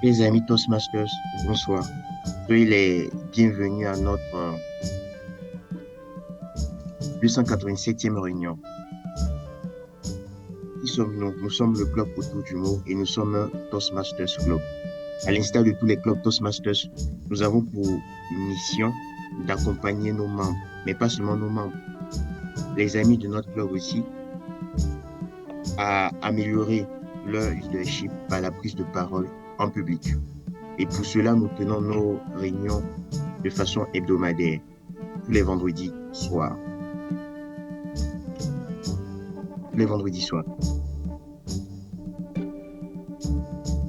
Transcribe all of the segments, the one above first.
Les amis Toastmasters, bonsoir. Soyez les bienvenus à notre 287e réunion. Qui sommes-nous? Nous sommes le club autour du mot et nous sommes un Toastmasters Club. À l'instar de tous les clubs Toastmasters, nous avons pour mission d'accompagner nos membres, mais pas seulement nos membres, les amis de notre club aussi, à améliorer leur leadership par la prise de parole en public. Et pour cela, nous tenons nos réunions de façon hebdomadaire, tous les vendredis soirs. Tous les vendredis soirs.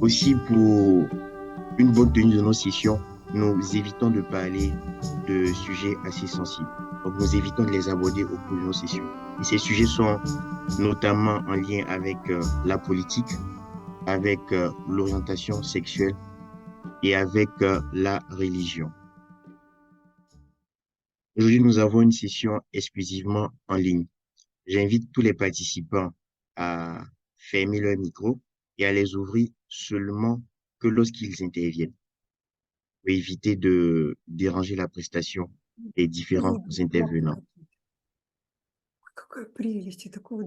Aussi, pour une bonne tenue de nos sessions, nous évitons de parler de sujets assez sensibles. Donc, nous évitons de les aborder au cours de nos sessions. Et ces sujets sont notamment en lien avec la politique, avec l'orientation sexuelle et avec la religion. Aujourd'hui, nous avons une session exclusivement en ligne. J'invite tous les participants à fermer leur micro et à les ouvrir seulement que lorsqu'ils interviennent, pour éviter de déranger la prestation des différents intervenants.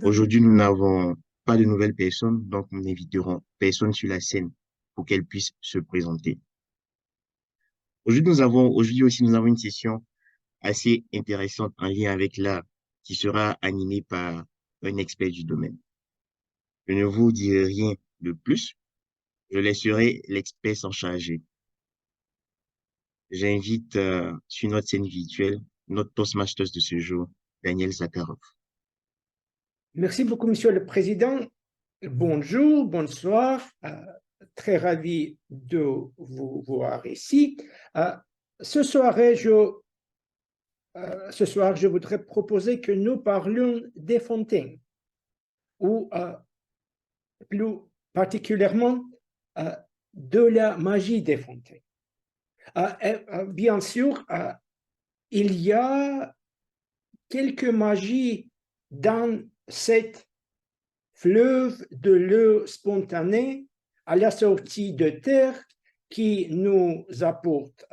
Aujourd'hui, nous n'avons pas de nouvelles personnes, donc nous n'inviterons personne sur la scène pour qu'elles puissent se présenter. Aujourd'hui aussi, nous avons une session assez intéressante en lien avec l'art qui sera animée par un expert du domaine. Je ne vous dirai rien de plus. Je laisserai l'expert s'en charger. J'invite sur notre scène virtuelle notre Toastmasters de ce jour, Daniel Zakharov. Merci beaucoup, Monsieur le Président. Bonjour, bonsoir. Très ravi de vous voir ici. Ce soir, je voudrais proposer que nous parlions des fontaines, ou plus particulièrement de la magie des fontaines. Bien sûr, il y a quelques magies dans cette fleuve de l'eau spontanée à la sortie de terre qui nous apporte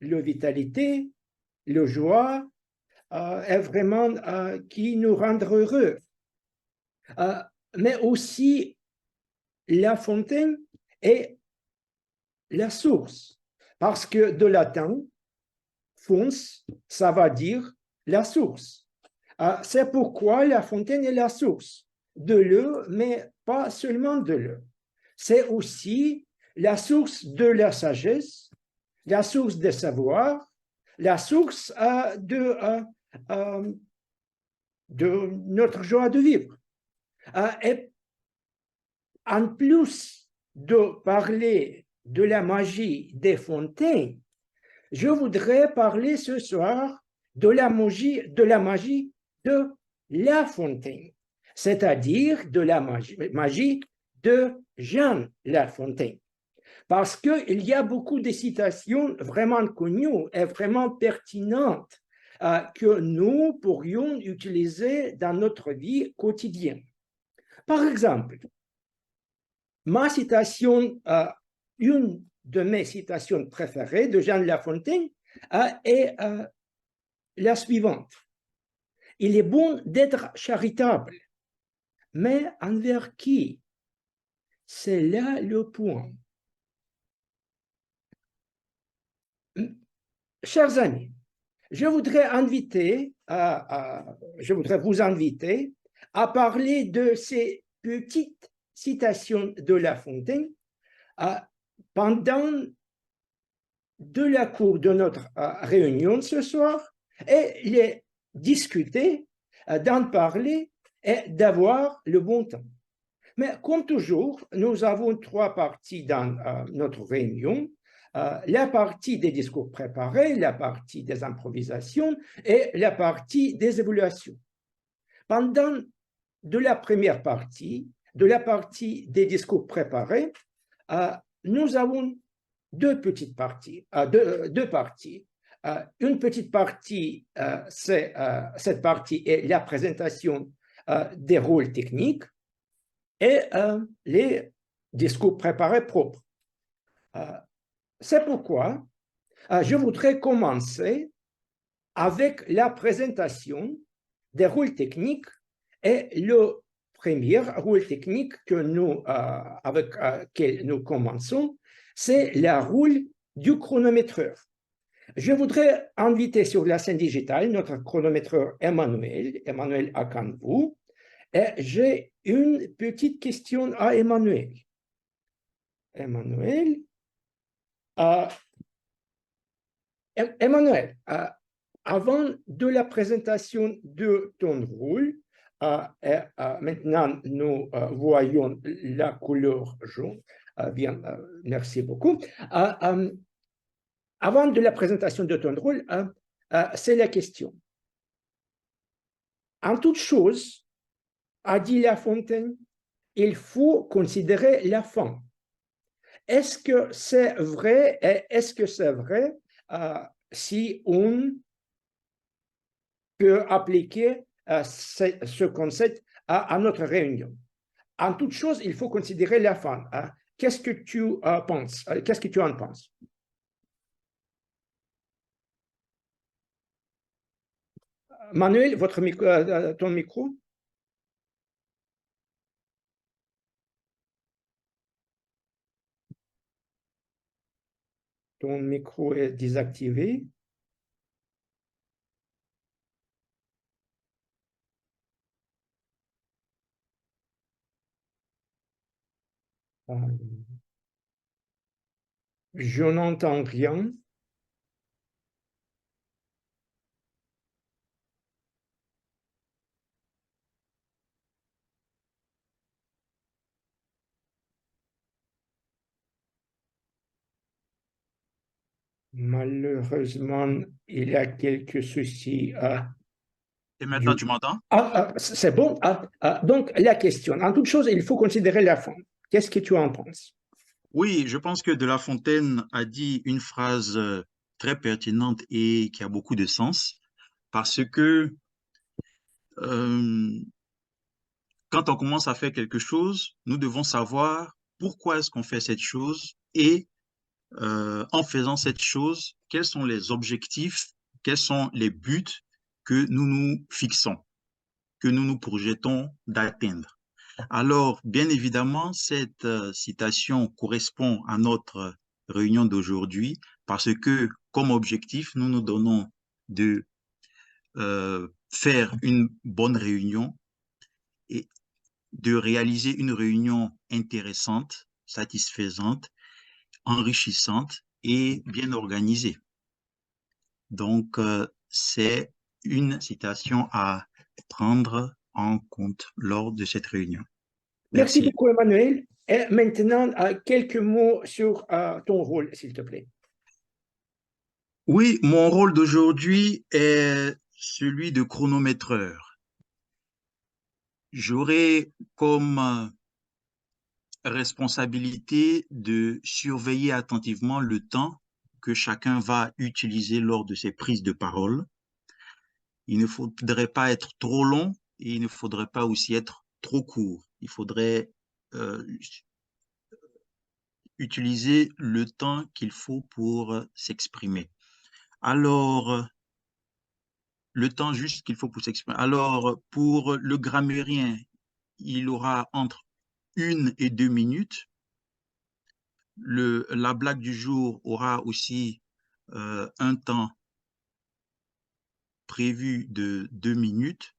la vitalité, la joie, et vraiment qui nous rend heureux. Mais aussi la fontaine est la source, parce que de latin, fons, ça va dire la source. C'est pourquoi la fontaine est la source de l'eau, mais pas seulement de l'eau. C'est aussi la source de la sagesse, la source des savoirs, la source de notre joie de vivre. Et en plus de parler de la magie des fontaines, je voudrais parler ce soir de la magie de La Fontaine, c'est-à-dire de la magie de Jean La Fontaine. Parce qu'il y a beaucoup de citations vraiment connues et vraiment pertinentes que nous pourrions utiliser dans notre vie quotidienne. Par exemple, une de mes citations préférées de Jean La Fontaine est la suivante. Il est bon d'être charitable, mais envers qui? C'est là le point. Chers amis, je voudrais vous inviter à parler de ces petites citations de La Fontaine pendant de la cour de notre réunion ce soir et les discuter, d'en parler et d'avoir le bon temps. Mais comme toujours, nous avons trois parties dans notre réunion. La partie des discours préparés, la partie des improvisations et la partie des évaluations. Pendant de la première partie, de la partie des discours préparés, nous avons deux petites parties. Deux parties. Une petite partie, cette partie est la présentation des rôles techniques et les discours préparés propres. C'est pourquoi je voudrais commencer avec la présentation des rôles techniques et le premier rôle technique avec lequel nous commençons, c'est le rôle du chronométreur. Je voudrais inviter sur la scène digitale notre chronométreur Emmanuel Akanvu, et j'ai une petite question à Emmanuel. Emmanuel, avant de la présentation de ton rôle, maintenant nous voyons la couleur jaune. Bien, merci beaucoup. Avant de la présentation de ton rôle, c'est la question. En toute chose, a dit La Fontaine, il faut considérer la fin. Est-ce que c'est vrai? Est-ce que c'est vrai si on peut appliquer ce concept à notre réunion? En toute chose, il faut considérer la fin. Qu'est-ce que tu penses? Qu'est-ce que tu en penses? Manuel, ton micro? Ton micro est désactivé. Je n'entends rien. Malheureusement, il y a quelques soucis. Et maintenant, tu m'entends? C'est bon. Donc, la question. En toute chose, il faut considérer la fin. Qu'est-ce que tu en penses? Oui, je pense que De La Fontaine a dit une phrase très pertinente et qui a beaucoup de sens parce que euh, quand on commence à faire quelque chose, nous devons savoir pourquoi est-ce qu'on fait cette chose et en faisant cette chose, quels sont les objectifs, quels sont les buts que nous nous fixons, que nous nous projetons d'atteindre. Alors, bien évidemment, cette citation correspond à notre réunion d'aujourd'hui parce que, comme objectif, nous nous donnons de faire une bonne réunion et de réaliser une réunion intéressante, satisfaisante, enrichissante et bien organisée. Donc, c'est une citation à prendre en compte lors de cette réunion. Merci Merci. beaucoup, Emmanuel. Et maintenant, quelques mots sur ton rôle, s'il te plaît. Oui, mon rôle d'aujourd'hui est celui de chronométreur. J'aurai comme responsabilité de surveiller attentivement le temps que chacun va utiliser lors de ses prises de parole. Il ne faudrait pas être trop long et il ne faudrait pas aussi être trop court. Il faudrait euh, utiliser le temps qu'il faut pour s'exprimer. Alors, le temps juste qu'il faut pour s'exprimer. Alors, pour le grammairien, il aura entre 1 et 2 minutes. La blague du jour aura aussi un temps prévu de 2 minutes.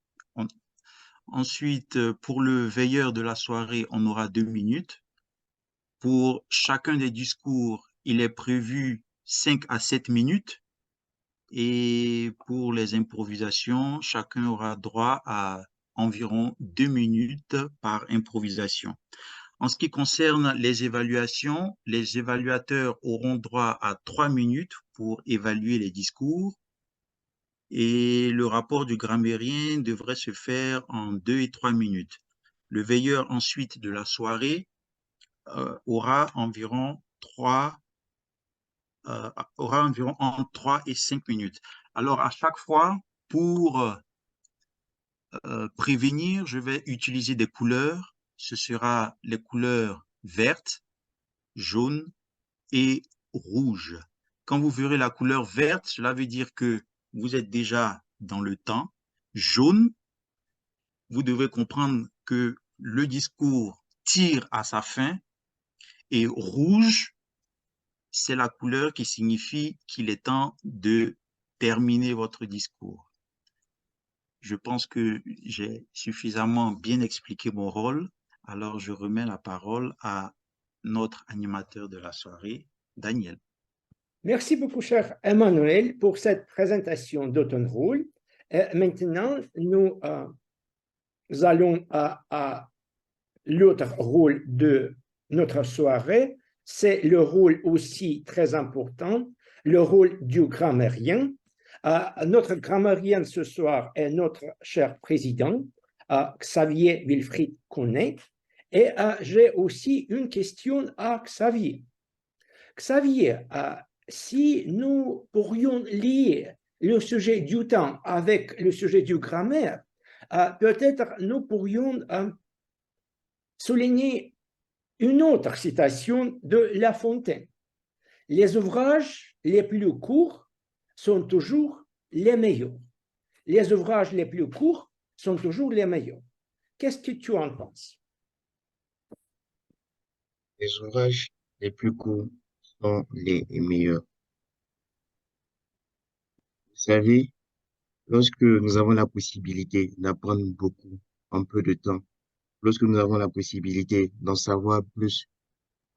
Ensuite, pour le veilleur de la soirée, on aura 2 minutes. Pour chacun des discours, il est prévu 5 à 7 minutes. Et pour les improvisations, chacun aura droit à environ 2 minutes par improvisation. En ce qui concerne les évaluations, les évaluateurs auront droit à 3 minutes pour évaluer les discours et le rapport du grammairien devrait se faire en 2 et 3 minutes. Le veilleur ensuite de la soirée aura environ entre 3 et 5 minutes. Alors, à chaque fois, pour prévenir, je vais utiliser des couleurs. Ce sera les couleurs vertes, jaunes et rouge. Quand vous verrez la couleur verte, cela veut dire que vous êtes déjà dans le temps. Jaune, vous devez comprendre que le discours tire à sa fin. Et rouge, c'est la couleur qui signifie qu'il est temps de terminer votre discours. Je pense que j'ai suffisamment bien expliqué mon rôle. Alors, je remets la parole à notre animateur de la soirée, Daniel. Merci beaucoup, cher Emmanuel, pour cette présentation de ton rôle. Maintenant, nous allons à l'autre rôle de notre soirée. C'est le rôle aussi très important, le rôle du grammairien. Notre grammairien ce soir est notre cher président, Xavier Wilfried Connet. Et j'ai aussi une question à Xavier. Xavier, si nous pourrions lier le sujet du temps avec le sujet du grammaire, peut-être nous pourrions souligner une autre citation de La Fontaine. Les ouvrages les plus courts sont toujours les meilleurs. Les ouvrages les plus courts sont toujours les meilleurs. Qu'est-ce que tu en penses? Les ouvrages les plus courts sont les meilleurs. Vous savez, lorsque nous avons la possibilité d'apprendre beaucoup en peu de temps, lorsque nous avons la possibilité d'en savoir plus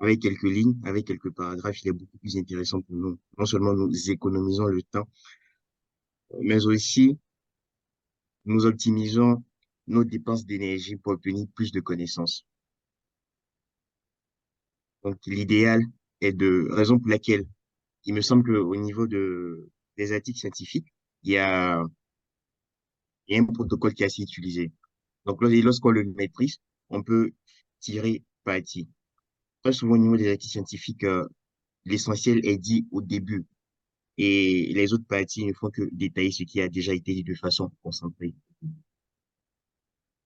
avec quelques lignes, avec quelques paragraphes, il est beaucoup plus intéressant pour nous. Non seulement nous économisons le temps, mais aussi nous optimisons nos dépenses d'énergie pour obtenir plus de connaissances. Donc, l'idéal est de, raison pour laquelle il me semble qu'au niveau des articles scientifiques, il y a, il y a un protocole qui est assez utilisé. Donc, lorsqu'on le maîtrise, on peut tirer parti. Très souvent, au niveau des articles scientifiques, l'essentiel est dit au début et les autres parties ne font que détailler ce qui a déjà été dit de façon concentrée.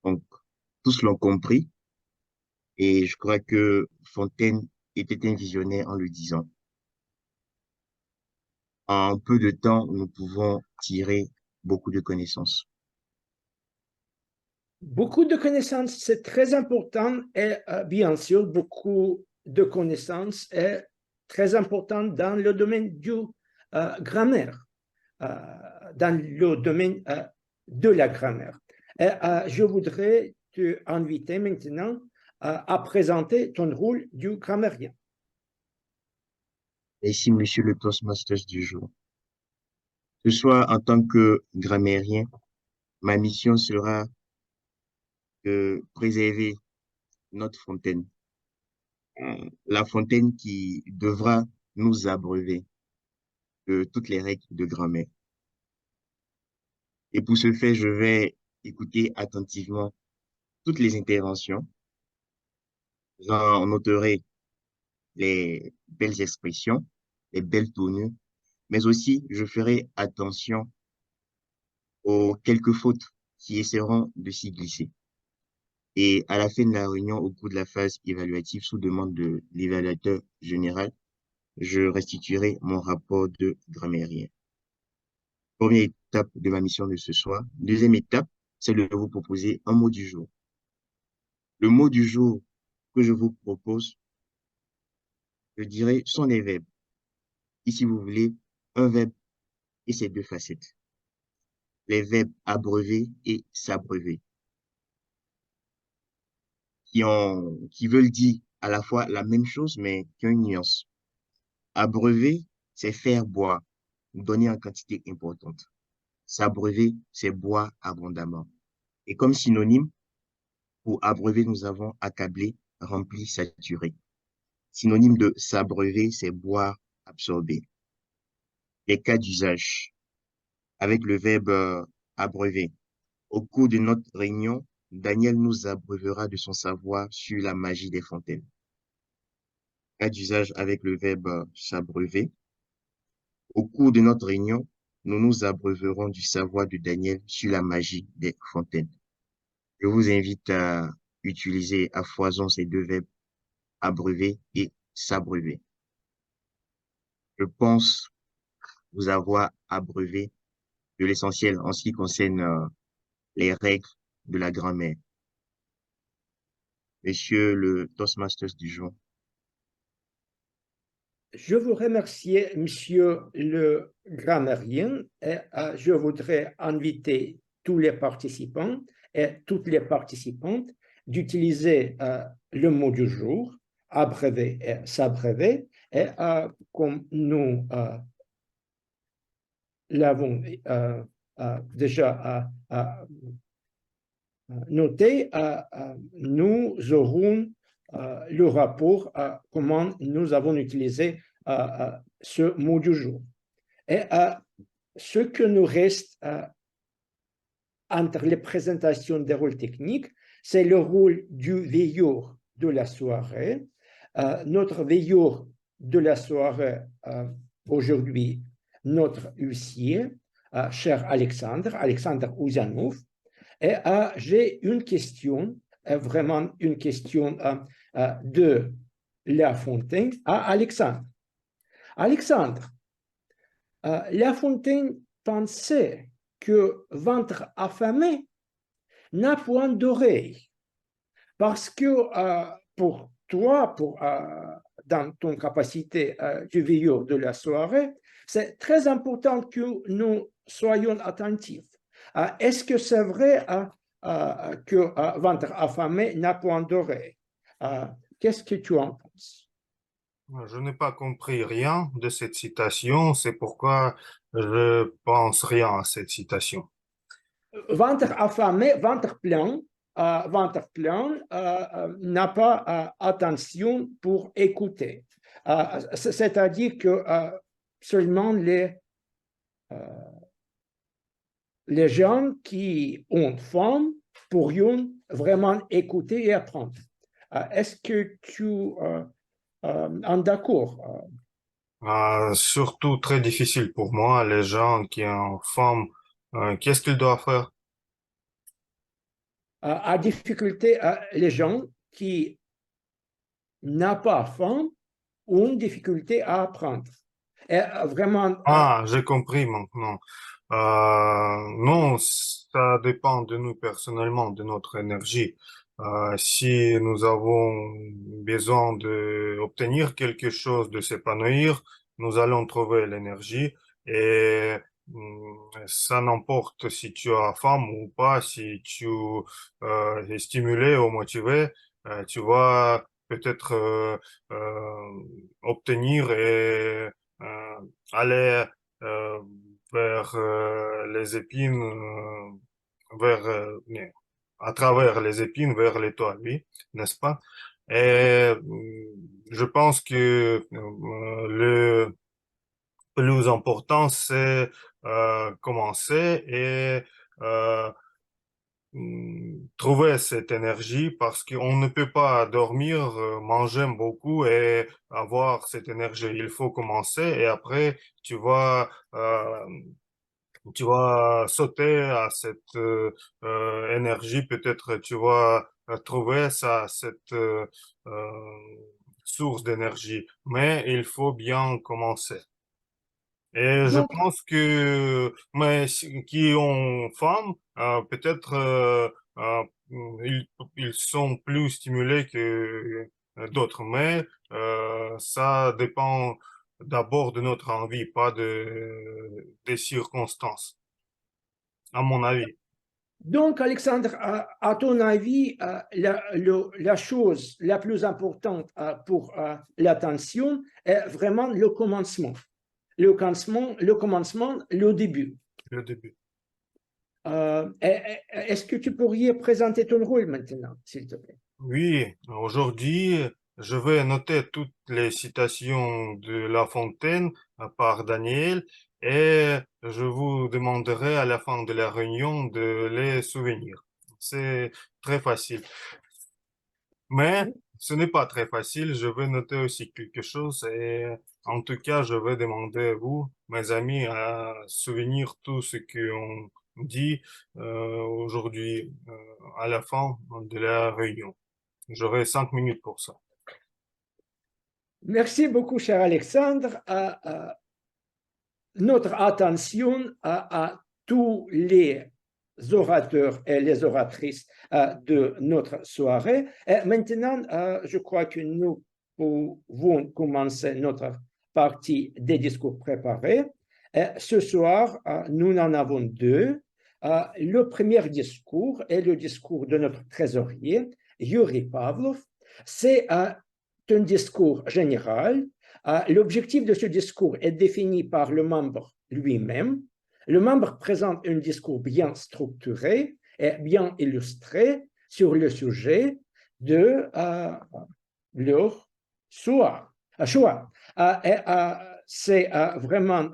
Donc, tous l'ont compris et je crois que Fontaine était un visionnaire en le disant. En peu de temps, nous pouvons tirer beaucoup de connaissances. Beaucoup de connaissances, c'est très important et bien sûr, beaucoup de connaissances est très important dans le domaine du grammaire, dans le domaine de la grammaire. Et, je voudrais te inviter maintenant à présenter ton rôle du grammairien. Ici, monsieur le Toastmasters du jour. Ce soir, en tant que grammairien, ma mission sera de préserver notre Fontaine. La Fontaine qui devra nous abreuver de toutes les règles de grammaire. Et pour ce faire, je vais écouter attentivement toutes les interventions. J'en noterai les belles expressions, les belles tournures, mais aussi je ferai attention aux quelques fautes qui essaieront de s'y glisser. Et à la fin de la réunion, au cours de la phase évaluative, sous demande de l'évaluateur général, je restituerai mon rapport de grammairien. Première étape de ma mission de ce soir. Deuxième étape, c'est de vous proposer un mot du jour. Le mot du jour que je vous propose, je dirais, sont les verbes. Ici, vous voulez un verbe et ses deux facettes. Les verbes abreuver et s'abreuver, qui veulent dire à la fois la même chose, mais qui ont une nuance. Abreuver, c'est faire boire, donner en quantité importante. S'abreuver, c'est boire abondamment. Et comme synonyme, pour abreuver, nous avons accablé, rempli, saturé. Synonyme de s'abreuver, c'est boire, absorber. Les cas d'usage, avec le verbe abreuver. Au cours de notre réunion, Daniel nous abreuvera de son savoir sur la magie des fontaines. Cas d'usage avec le verbe s'abreuver. Au cours de notre réunion, nous nous abreuverons du savoir de Daniel sur la magie des fontaines. Je vous invite à utiliser à foison ces deux verbes, abreuver et s'abreuver. je pense vous avoir abreuvé de l'essentiel en ce qui concerne les règles de la grammaire. Monsieur le Toastmasters du jour. Je vous remercie, monsieur le grammairien, et je voudrais inviter tous les participants et toutes les participantes d'utiliser le mot du jour, abrévé et s'abréver, et comme nous l'avons déjà noté, nous aurons le rapport comment nous avons utilisé ce mot du jour. Et ce que nous reste entre les présentations des rôles techniques, c'est le rôle du veilleur de la soirée. Notre veilleur de la soirée aujourd'hui, notre huissier, cher Alexandre Ouzanov. Et j'ai une question, vraiment une question de La Fontaine à Alexandre. Alexandre, La Fontaine pensait que ventre affamé n'a point d'oreille. Parce que pour toi, dans ton capacité de veilleur de la soirée, c'est très important que nous soyons attentifs. Est-ce que c'est vrai que ventre affamé n'a point d'oreille? Qu'est-ce que tu en penses? Je n'ai pas compris rien de cette citation, c'est pourquoi je pense rien à cette citation. Ventre affamé, ventre plein n'a pas attention pour écouter. C'est-à-dire que seulement les gens qui ont faim pourront vraiment écouter et apprendre. Est-ce que tu en d'accord? Surtout très difficile pour moi, les gens qui ont faim, qu'est-ce qu'ils doivent faire? À difficulté, les gens qui n'ont pas faim ont difficulté à apprendre. Et vraiment, J'ai compris maintenant. Non, ça dépend de nous personnellement, de notre énergie. Si nous avons besoin de obtenir quelque chose, de s'épanouir, nous allons trouver l'énergie et ça n'importe si tu as faim ou pas, si tu es stimulé ou motivé, tu vas peut-être obtenir et euh, aller euh, vers les épines, vers, à travers les épines vers l'étoile, oui, n'est-ce pas? Et je pense que le plus important, c'est commencer et euh, trouver cette énergie parce qu'on ne peut pas dormir, manger beaucoup et avoir cette énergie. Il faut commencer et après tu vas sauter à cette énergie. Peut-être tu vas trouver ça, cette source d'énergie. Mais il faut bien commencer. Et je donc, pense que, mais qui ont femme, peut-être euh, ils, ils sont plus stimulés que d'autres, mais ça dépend d'abord de notre envie, pas des circonstances, à mon avis. donc, Alexandre, à ton avis, la chose la plus importante pour l'attention est vraiment le commencement. Le début. Le début. Est-ce que tu pourrais présenter ton rôle maintenant, s'il te plaît? Oui, aujourd'hui, je vais noter toutes les citations de La Fontaine par Daniel et je vous demanderai à la fin de la réunion de les souvenir. C'est très facile. Mais ce n'est pas très facile. Je vais noter aussi quelque chose et en tout cas, je vais demander à vous, mes amis, à souvenir tout ce qu'on dit aujourd'hui à la fin de la réunion. J'aurai 5 minutes pour ça. Merci beaucoup, cher Alexandre. Notre attention à tous les orateurs et les oratrices de notre soirée. Et maintenant, je crois que nous pouvons commencer notre partie des discours préparés. Et ce soir, nous en avons deux. Le premier discours est le discours de notre trésorier, Yuri Pavlov. C'est un discours général. L'objectif de ce discours est défini par le membre lui-même. Le membre présente un discours bien structuré et bien illustré sur le sujet de leur choix. C'est vraiment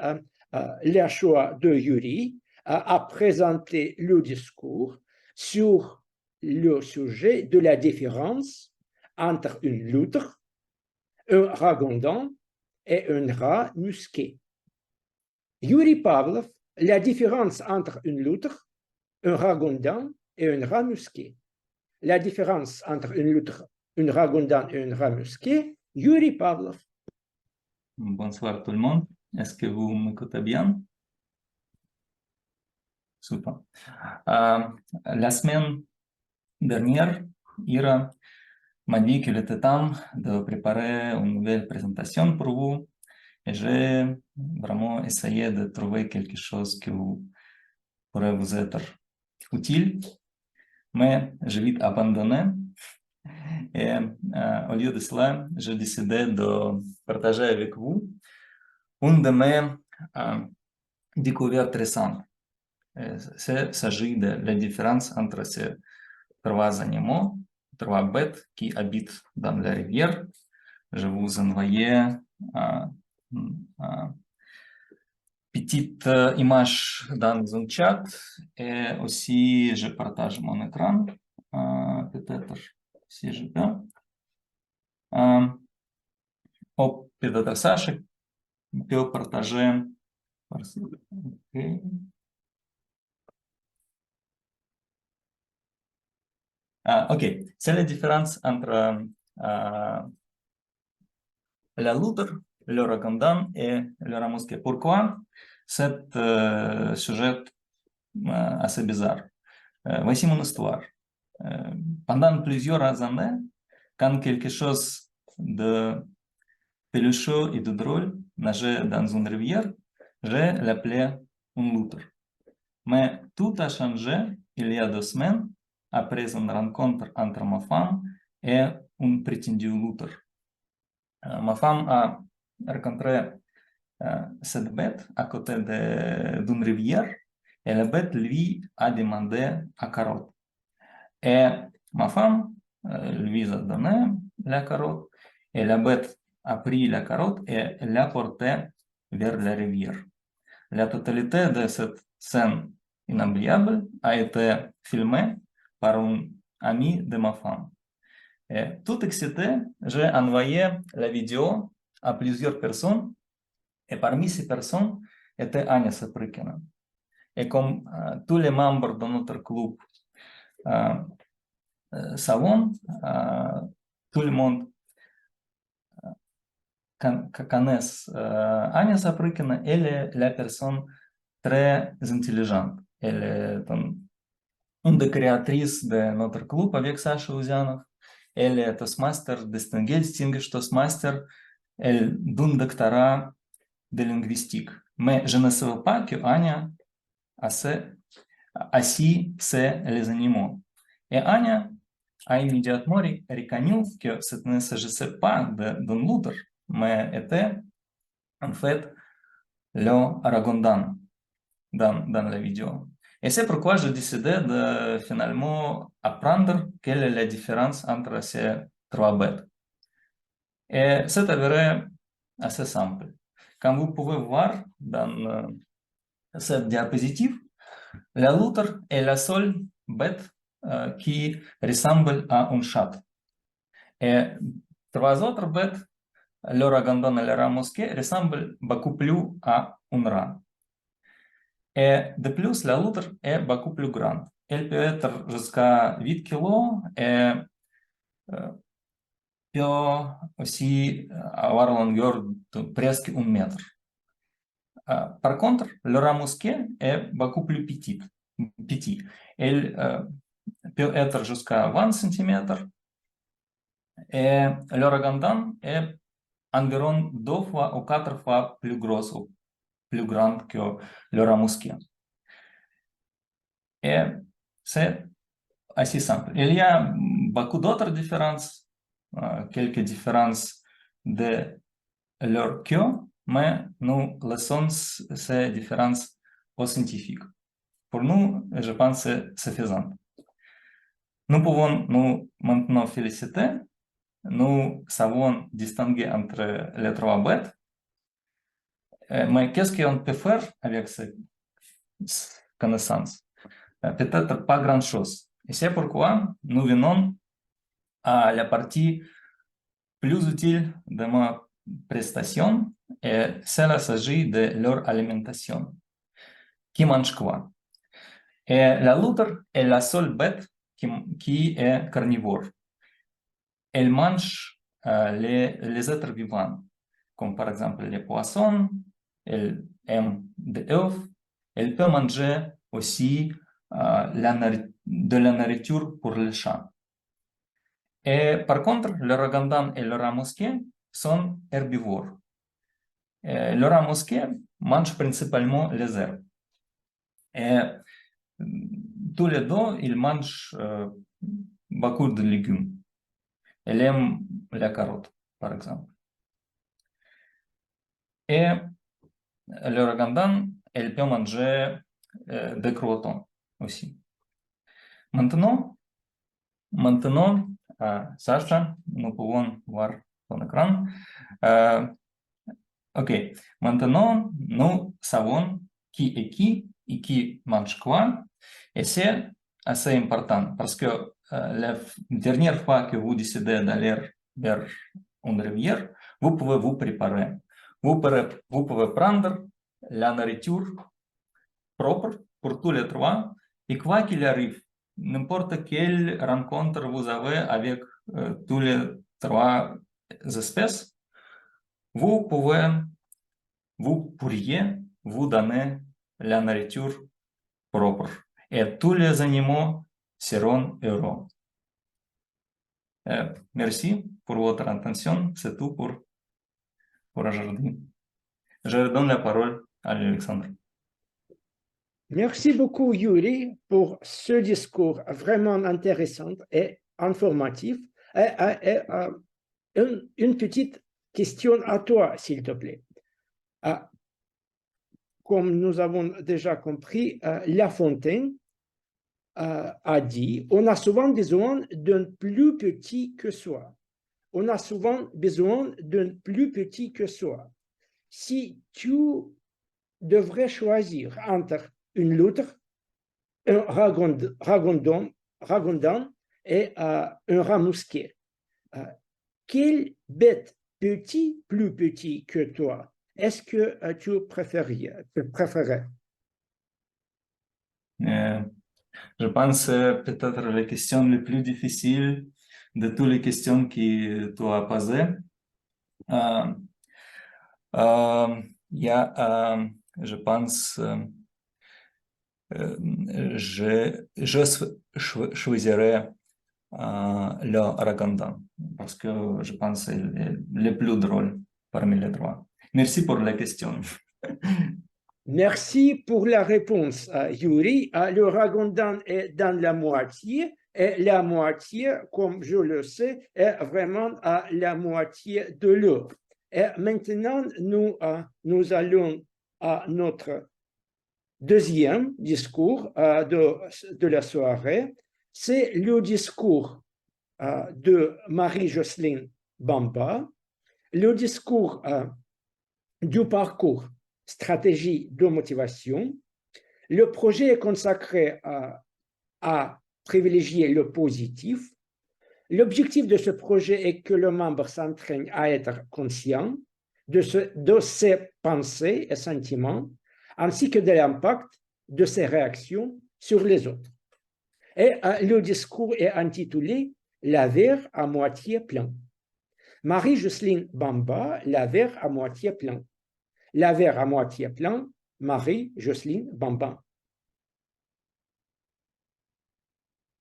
le choix de Yuri à présenter le discours sur le sujet de la différence entre une loutre, un ragondin et un rat musqué. Yuri Pavlov, la différence entre une loutre, un ragondin et un rat musqué. La différence entre une loutre, un ragondin et un rat musqué, Yuri Pavlov. Bonsoir tout le monde. Est-ce que vous m'écoutez bien? Super. La semaine dernière, Ira m'a dit qu'il était temps de préparer une nouvelle présentation pour vous. Et j'ai vraiment essayé de trouver quelque chose qui pourrait vous être utile. Mais j'ai vite abandonné. Et au lieu de cela, j'ai décidé de partager avec vous une de mes découvertes récentes. Il s'agit de la différence entre ces trois animaux, trois bêtes qui habitent dans la rivière. Je vous envoyais petite image dans un chat et aussi je partage mon écran. Peut-être si je peux. Peut-être Sacha peut partager. Okay. Ok, c'est la différence entre la loutre, le ragondin et le rat musqué. Pourquoi cet sujet assez bizarre? Voici mon histoire. Pendant plusieurs années, quand quelque chose de pelucheux et de drôle nageait dans une rivière, je l'appelais une loutre. Mais tout a changé il y a 2 semaines après une rencontre entre ma femme et une prétendue loutre. Ma femme a rencontré cette bête à côté d'une rivière et la bête lui a demandé à carotte. Et ma femme lui a donné la carotte et la bête a pris la carotte et l'a portée vers la rivière. La totalité de cette scène inoubliable a été filmée par un ami de ma femme. Et tout excité, j'ai envoyé la vidéo à plusieurs personnes et parmi ces personnes était Anya Saprikina. Et comme tous les membres de notre club savent, tout le monde connaît Anya Saprikina, elle est la personne très intelligente. Elle est une des créatrices de notre club avec Sacha Ouzianov. Elle est Toastmaster, Distinguished Toastmaster, elle donne doctorat de linguistique. Mais je ne savais pas que Anya assis c'est les animaux. Et Anya a immédiatement reconnu que ce ne s'agissait pas d'une loutre, mais était en fait le ragondin dans la vidéo. Et c'est pourquoi j'ai décidé de finalement apprendre quelle est la différence entre ces trois bêtes. Et c'est avéré assez simple. Comme vous pouvez voir dans cette diapositive, la loutre est la seule bête qui ressemble à un chat. Et trois autres bêtes, le ragondin et le rat musqué, ressemblent beaucoup plus à un rat. Et de plus, la loutre est beaucoup plus grande. Elle peut être jusqu'à 8 kg et peut aussi avoir une longueur de presque 1 mètre. Par contre, le rat mosquée est beaucoup plus petit. Elle peut être jusqu'à 20 cm et le ragondin est environ 2 fois ou 4 fois plus gros ou plus grand que le rat mosquée. Et c'est assez simple. Il y a beaucoup d'autres différences, quelques différences de leur queue, mais nous laissons ces différences aux scientifiques. Pour nous, je pense que c'est suffisant. Nous pouvons nous maintenant féliciter. Nous savons distinguer entre les 3 bêtes. Mais qu'est-ce qu'on peut faire avec ces connaissances? Peut-être pas grand-chose. Et c'est pourquoi nous venons à la partie plus utile de ma prestation, et cela s'agit de leur alimentation. Qui mange quoi? Et la loutre est la seule bête qui est carnivore. Elle mange les êtres vivants, comme par exemple les poissons, elle aime des œufs, elle peut manger aussi de la nourriture pour les chats. Et par contre, le ragondin et le rat mosquée sont herbivores. Le rat mosquée mange principalement les herbes. Et tous les deux, ils mangent beaucoup de légumes. Elle aime la carotte, par exemple. Et le ragondin, elle peut manger des croûtons aussi. Maintenant, Sacha, nous pouvons voir ton écran. Ok, maintenant, nous savons qui est qui et qui mange quoi. Et c'est assez important parce que la dernière fois que vous décidez d'aller vers une rivière, vous pouvez vous préparer. Vous pouvez prendre la nourriture propre pour tous les 3 et quoi qu'il arrive, n'importe quelle rencontre vous avez avec tous les 3 espèces, vous pourriez vous donner la nourriture propre. Et tous les animaux seront heureux. Merci pour votre attention. C'est tout pour aujourd'hui. Je donne la parole à Alexandre. Merci beaucoup, Yuri, pour ce discours vraiment intéressant et informatif. Une petite question à toi, s'il te plaît. Comme nous avons déjà compris, La Fontaine a dit « On a souvent besoin d'un plus petit que soi. On a souvent besoin d'un plus petit que soi. Si tu devrais choisir entre une loutre, un ragondin et un rat mosquée, quelle bête plus petit que toi est-ce que tu préférais? Je pense peut-être la question la plus difficile de toutes les questions que tu as posées. Je pense je choisirais le ragondin parce que je pense que c'est le plus drôle parmi les 3. Merci pour la question. Merci pour la réponse, Yuri. Le ragondin est dans la moitié, et la moitié, comme je le sais, est vraiment à la moitié de l'eau. Et maintenant, nous allons à notre deuxième discours de la soirée. C'est le discours de Marie-Jocelyne Bamba, le discours du parcours stratégie de motivation. Le projet est consacré à privilégier le positif. L'objectif de ce projet est que le membre s'entraîne à être conscient de ses pensées et sentiments, ainsi que de l'impact de ses réactions sur les autres. Et le discours est intitulé « La verre à moitié plein ». Marie-Jocelyne Bamba, la verre à moitié plein. La verre à moitié plein, Marie-Jocelyne Bamba.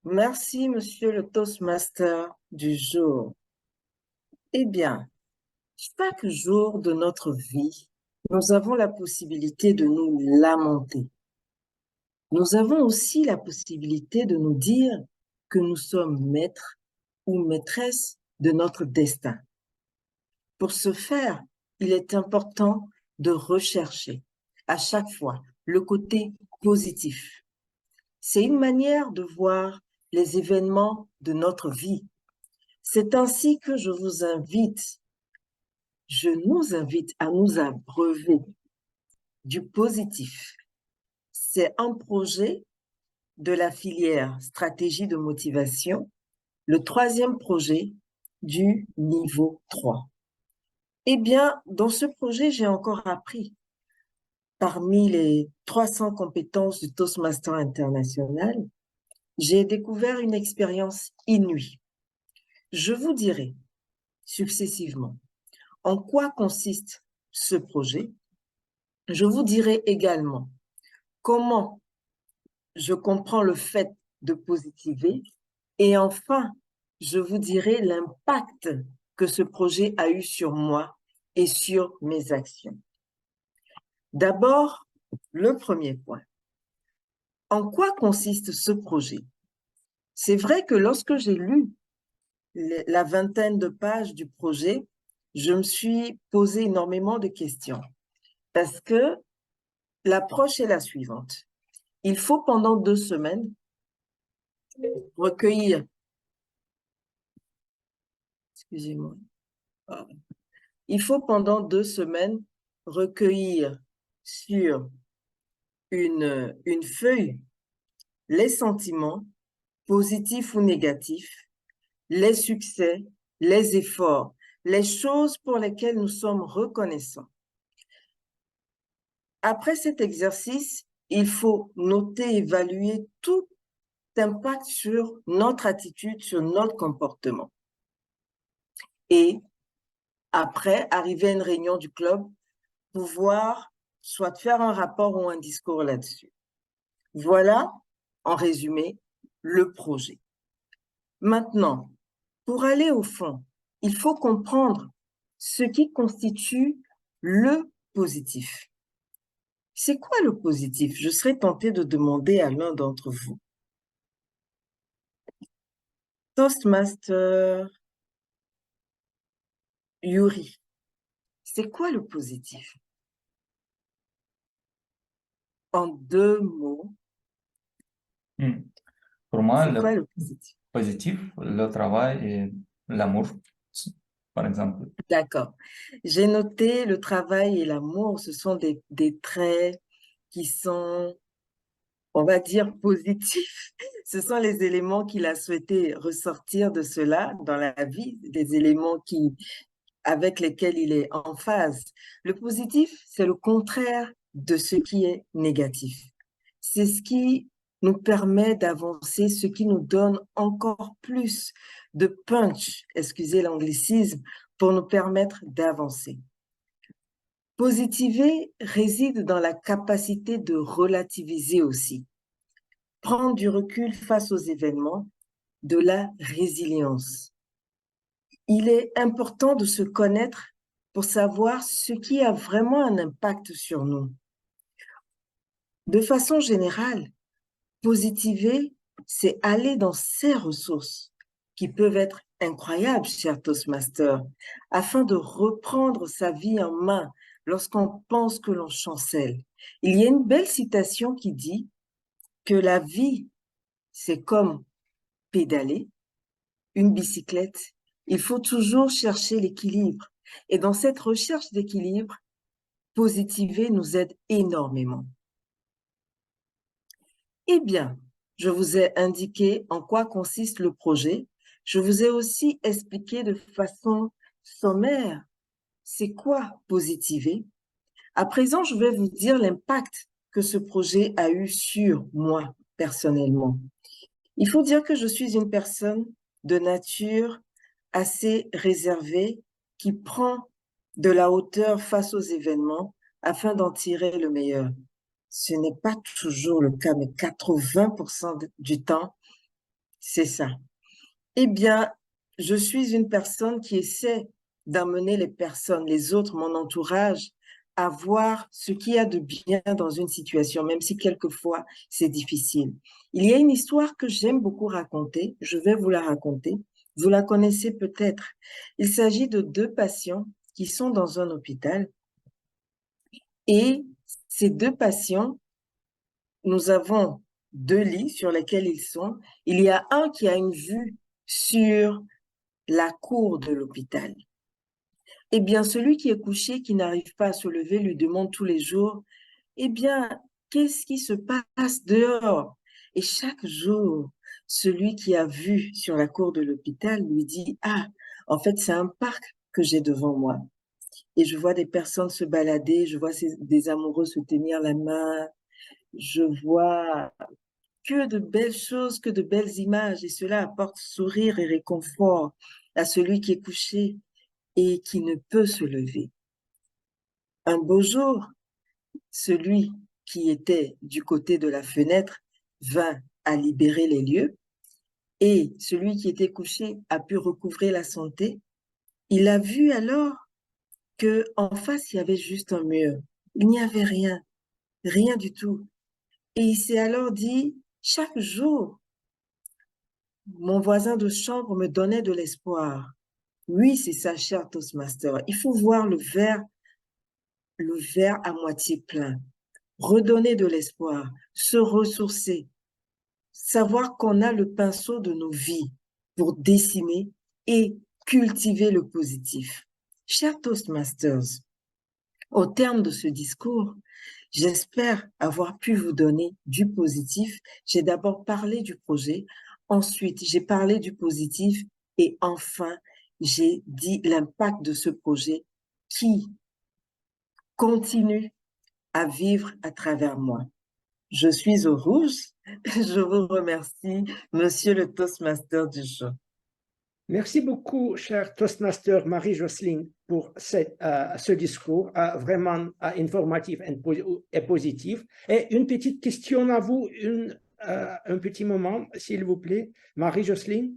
Merci, monsieur le Toastmaster du jour. Eh bien, chaque jour de notre vie, nous avons la possibilité de nous lamenter. Nous avons aussi la possibilité de nous dire que nous sommes maîtres ou maîtresses de notre destin. Pour ce faire, il est important de rechercher à chaque fois le côté positif. C'est une manière de voir les événements de notre vie. C'est ainsi que je nous invite à nous abreuver du positif. C'est un projet de la filière stratégie de motivation, le 3e projet du niveau 3. Eh bien, dans ce projet, j'ai encore appris, parmi les 300 compétences du Toastmaster international, j'ai découvert une expérience inouïe. Je vous dirai successivement en quoi consiste ce projet. Je vous dirai également comment je comprends le fait de positiver. Et enfin, je vous dirai l'impact que ce projet a eu sur moi et sur mes actions. D'abord, le premier point. En quoi consiste ce projet? C'est vrai que lorsque j'ai lu la vingtaine de pages du projet, je me suis posé énormément de questions parce que l'approche est la suivante. Il faut pendant 2 semaines recueillir, excusez-moi, il faut pendant 2 semaines recueillir sur une feuille les sentiments positifs ou négatifs, les succès, les efforts, les choses pour lesquelles nous sommes reconnaissants. Après cet exercice, il faut noter, évaluer tout impact sur notre attitude, sur notre comportement. Et après, arriver à une réunion du club, pouvoir soit faire un rapport ou un discours là-dessus. Voilà, en résumé, le projet. Maintenant, pour aller au fond, il faut comprendre ce qui constitue le positif. C'est quoi le positif? Je serais tentée de demander à l'un d'entre vous. Toastmaster Yuri, c'est quoi le positif? En 2 mots, Pour moi, c'est le quoi le positif? positif, le travail et l'amour, par exemple. D'accord. J'ai noté le travail et l'amour, ce sont des traits qui sont, on va dire, positifs. Ce sont les éléments qu'il a souhaité ressortir de cela dans la vie, des éléments avec lesquels il est en phase. Le positif, c'est le contraire de ce qui est négatif. C'est ce qui nous permet d'avancer, ce qui nous donne encore plus de punch, excusez l'anglicisme, pour nous permettre d'avancer. Positiver réside dans la capacité de relativiser aussi, prendre du recul face aux événements, de la résilience. Il est important de se connaître pour savoir ce qui a vraiment un impact sur nous. De façon générale, positiver, c'est aller dans ces ressources qui peuvent être incroyables, cher Toastmaster, afin de reprendre sa vie en main lorsqu'on pense que l'on chancelle. Il y a une belle citation qui dit que la vie, c'est comme pédaler une bicyclette. Il faut toujours chercher l'équilibre. Et dans cette recherche d'équilibre, positiver nous aide énormément. Eh bien, je vous ai indiqué en quoi consiste le projet. Je vous ai aussi expliqué de façon sommaire c'est quoi positiver. À présent, je vais vous dire l'impact que ce projet a eu sur moi personnellement. Il faut dire que je suis une personne de nature assez réservée qui prend de la hauteur face aux événements afin d'en tirer le meilleur. Ce n'est pas toujours le cas, mais 80% du temps, c'est ça. Eh bien, je suis une personne qui essaie d'amener les personnes, les autres, mon entourage, à voir ce qu'il y a de bien dans une situation, même si quelquefois c'est difficile. Il y a une histoire que j'aime beaucoup raconter, je vais vous la raconter. Vous la connaissez peut-être. Il s'agit de deux patients qui sont dans un hôpital et ces deux patients, nous avons deux lits sur lesquels ils sont. Il y a un qui a une vue sur la cour de l'hôpital. Eh bien, celui qui est couché, qui n'arrive pas à se lever, lui demande tous les jours, eh bien, qu'est-ce qui se passe dehors? Et chaque jour, celui qui a vu sur la cour de l'hôpital lui dit, ah, en fait, c'est un parc que j'ai devant moi. Et je vois des personnes se balader, je vois des amoureux se tenir la main, je vois que de belles choses, que de belles images, et cela apporte sourire et réconfort à celui qui est couché et qui ne peut se lever. Un beau jour, celui qui était du côté de la fenêtre vint à libérer les lieux et celui qui était couché a pu recouvrer la santé. Il a vu alors que en face, il y avait juste un mur. Il n'y avait rien, rien du tout. Et il s'est alors dit, chaque jour, mon voisin de chambre me donnait de l'espoir. Oui, c'est ça, cher Toastmaster. Il faut voir le verre à moitié plein, redonner de l'espoir, se ressourcer, savoir qu'on a le pinceau de nos vies pour dessiner et cultiver le positif. Chers Toastmasters, au terme de ce discours, j'espère avoir pu vous donner du positif. J'ai d'abord parlé du projet, ensuite j'ai parlé du positif et enfin j'ai dit l'impact de ce projet qui continue à vivre à travers moi. Je suis au rouge. Je vous remercie, monsieur le Toastmaster du jour. Merci beaucoup, cher Toastmaster Marie-Jocelyne, pour ce discours vraiment informatif et positif. Et une petite question à vous, un petit moment, s'il vous plaît, Marie-Jocelyne.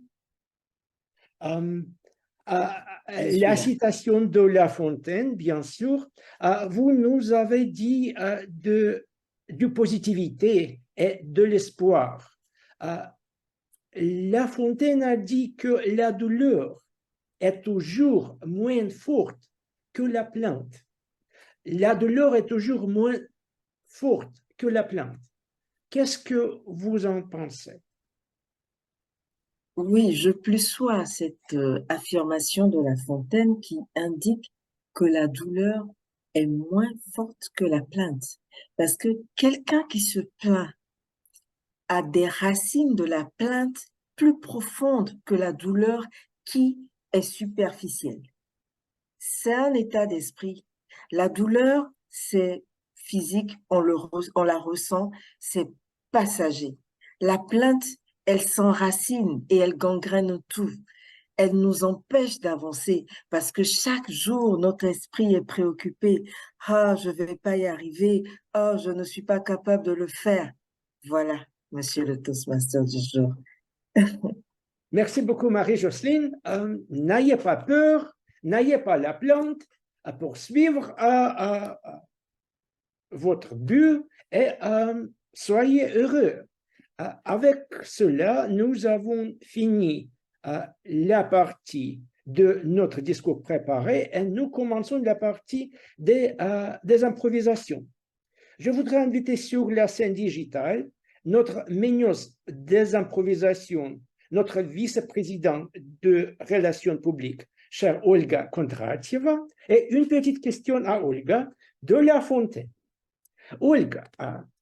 La citation de La Fontaine, bien sûr, vous nous avez dit de positivité et de l'espoir. La Fontaine a dit que la douleur est toujours moins forte que la plainte. La douleur est toujours moins forte que la plainte. Qu'est-ce que vous en pensez? Oui, je plus sois cette affirmation de La Fontaine qui indique que la douleur est moins forte que la plainte. Parce que quelqu'un qui se plaint a des racines de la plainte plus profondes que la douleur qui est superficielle. C'est un état d'esprit. La douleur, c'est physique, on la ressent, c'est passager. La plainte, elle s'enracine et elle gangrène tout. Elle nous empêche d'avancer parce que chaque jour, notre esprit est préoccupé. Ah, je ne vais pas y arriver. Oh, je ne suis pas capable de le faire. Voilà, monsieur le Toastmaster du jour. Merci beaucoup, Marie-Jocelyne. N'ayez pas peur, n'ayez pas la plainte à poursuivre votre but et soyez heureux. Avec cela, nous avons fini la partie de notre discours préparé et nous commençons la partie des improvisations. Je voudrais inviter sur la scène digitale notre meneuse des improvisations, notre vice-président de relations publiques, chère Olga Kondratьева, et une petite question à Olga de La Fontaine. Olga,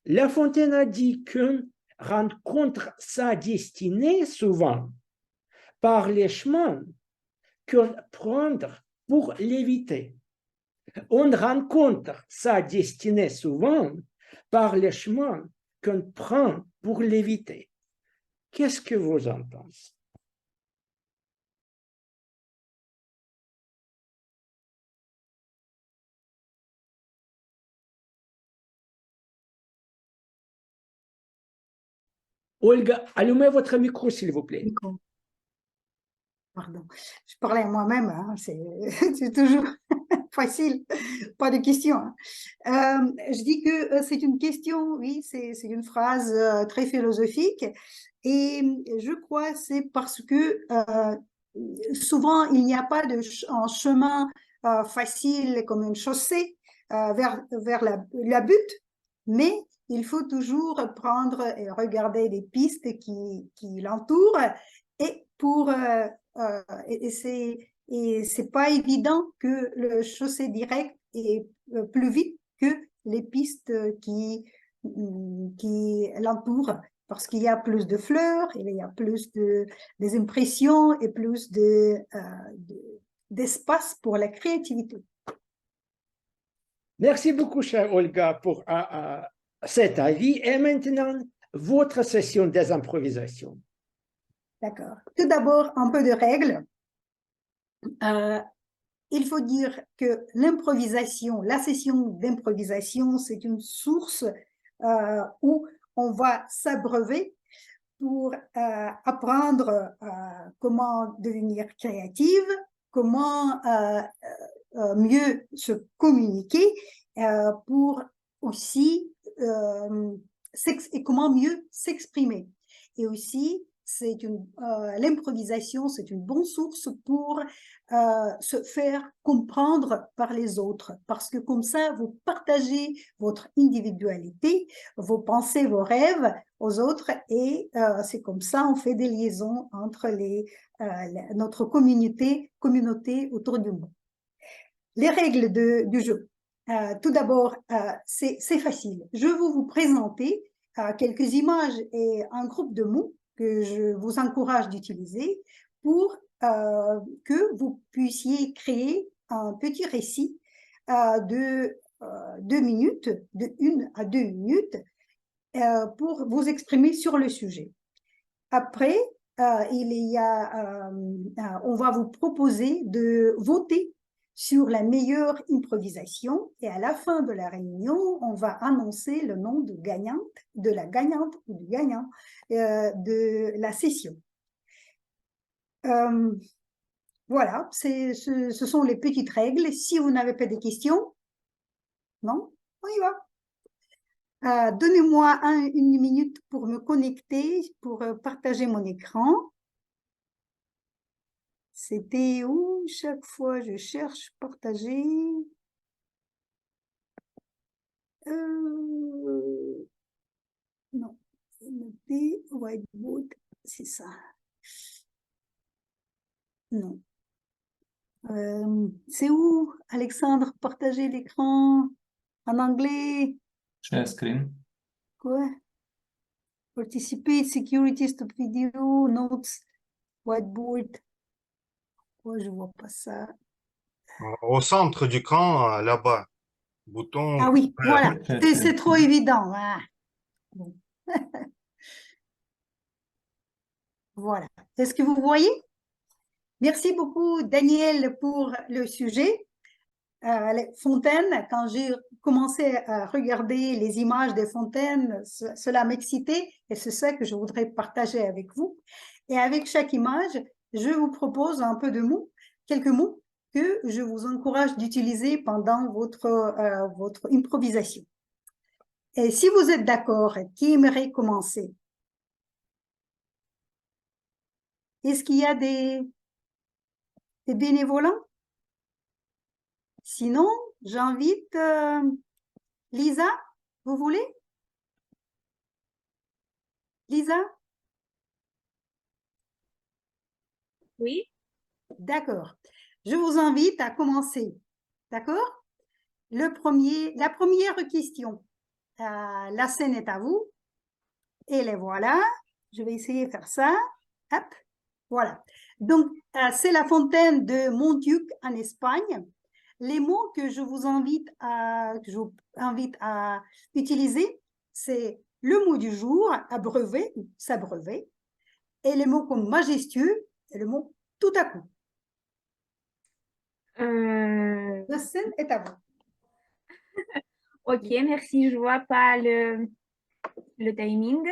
La Fontaine a dit qu'on rencontre sa destinée souvent par les chemins qu'on prend pour l'éviter. On rencontre sa destinée souvent par les chemins qu'on prend pour l'éviter. Qu'est-ce que vous en pensez? Olga, allumez votre micro, s'il vous plaît. Micro. Pardon, je parlais à moi-même, hein, c'est toujours facile, pas de question. Hein. Je dis que c'est une question, oui, c'est une phrase très philosophique et je crois c'est parce que souvent il n'y a pas un chemin facile comme une chaussée vers la butte, mais il faut toujours prendre et regarder les pistes qui l'entourent et pour et c'est pas évident que le chaussée direct est plus vite que les pistes qui l'entourent parce qu'il y a plus de fleurs, il y a plus des impressions et plus d'espace pour la créativité. Merci beaucoup, chère Olga, pour cet avis. Et maintenant, votre session des improvisations. D'accord. Tout d'abord, un peu de règles. Il faut dire que l'improvisation, la session d'improvisation, c'est une source où on va s'abreuver pour apprendre comment devenir créative, comment mieux se communiquer, pour aussi et comment mieux s'exprimer. Et aussi, l'improvisation, c'est une bonne source pour se faire comprendre par les autres, parce que comme ça, vous partagez votre individualité, vos pensées, vos rêves aux autres, et c'est comme ça on fait des liaisons entre notre communauté autour du monde. Les règles du jeu. Tout d'abord, c'est facile. Je vais vous présenter quelques images et un groupe de mots que je vous encourage d'utiliser pour que vous puissiez créer un petit récit de 2 minutes, de 1 à 2 minutes, pour vous exprimer sur le sujet. Après, on va vous proposer de voter sur la meilleure improvisation et à la fin de la réunion, on va annoncer le nom de la gagnante ou du gagnant de la session. Voilà, ce sont les petites règles. Si vous n'avez pas de questions, non, on y va. Donnez-moi une minute pour me connecter, pour partager mon écran. C'était où? Chaque fois, je cherche partager. Non, noter, whiteboard, c'est ça. Non. C'est où, Alexandre, partager l'écran en anglais? Share screen. Quoi? Participate, security, stop video, notes, whiteboard. Pourquoi je vois pas ça? Au centre du camp, là-bas, bouton. Ah oui, voilà, Ouais. c'est trop évident. Ah. Bon. Voilà. Est-ce que vous voyez? Merci beaucoup, Daniel, pour le sujet. Les fontaines, quand j'ai commencé à regarder les images des fontaines, cela m'excitait et c'est ça que je voudrais partager avec vous. Et avec chaque image, je vous propose un peu de mots, quelques mots que je vous encourage d'utiliser pendant votre improvisation. Et si vous êtes d'accord, qui aimerait commencer? Est-ce qu'il y a des bénévolents? Sinon, j'invite Lisa, vous voulez? Lisa? Oui. D'accord. Je vous invite à commencer. D'accord? La première question. La scène est à vous. Et les voilà. Je vais essayer de faire ça. Hop. Voilà. Donc, c'est la fontaine de Montjuïc en Espagne. Les mots que je vous invite à utiliser, c'est le mot du jour, abreuver ou s'abreuver, et les mots comme majestueux et le mot tout à coup. La scène est à vous. Ok, merci. Je vois pas le timing.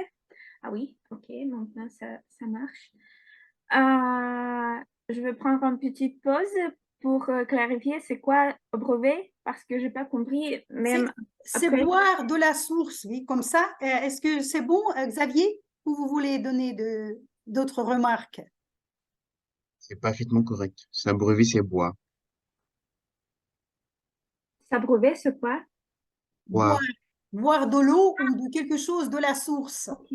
Ah oui, ok, maintenant ça marche. Je vais prendre une petite pause pour clarifier c'est quoi brevet parce que j'ai pas compris même C'est après. boire de la source, oui, comme ça. Est-ce que c'est bon, Xavier, ou vous voulez donner d'autres remarques? C'est parfaitement correct. S'abreuver, c'est boire. Ça brevet c'est quoi? Boire, Boire. boire de l'eau ou de quelque chose de la source. Ok.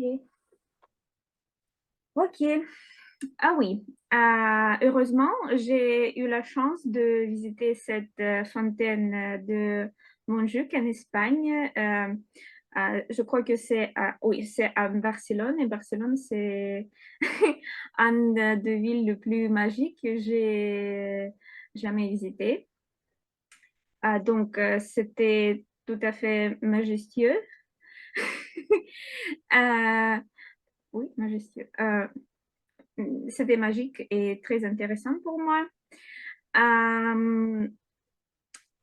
Ok. Ah oui. Heureusement, j'ai eu la chance de visiter cette fontaine de Montjuïc en Espagne. Je crois que oui, c'est à Barcelone et Barcelone, c'est une des villes les plus magiques que j'ai jamais visitées. Donc, c'était tout à fait majestueux. Oui, majestueux. C'était magique et très intéressant pour moi. Euh,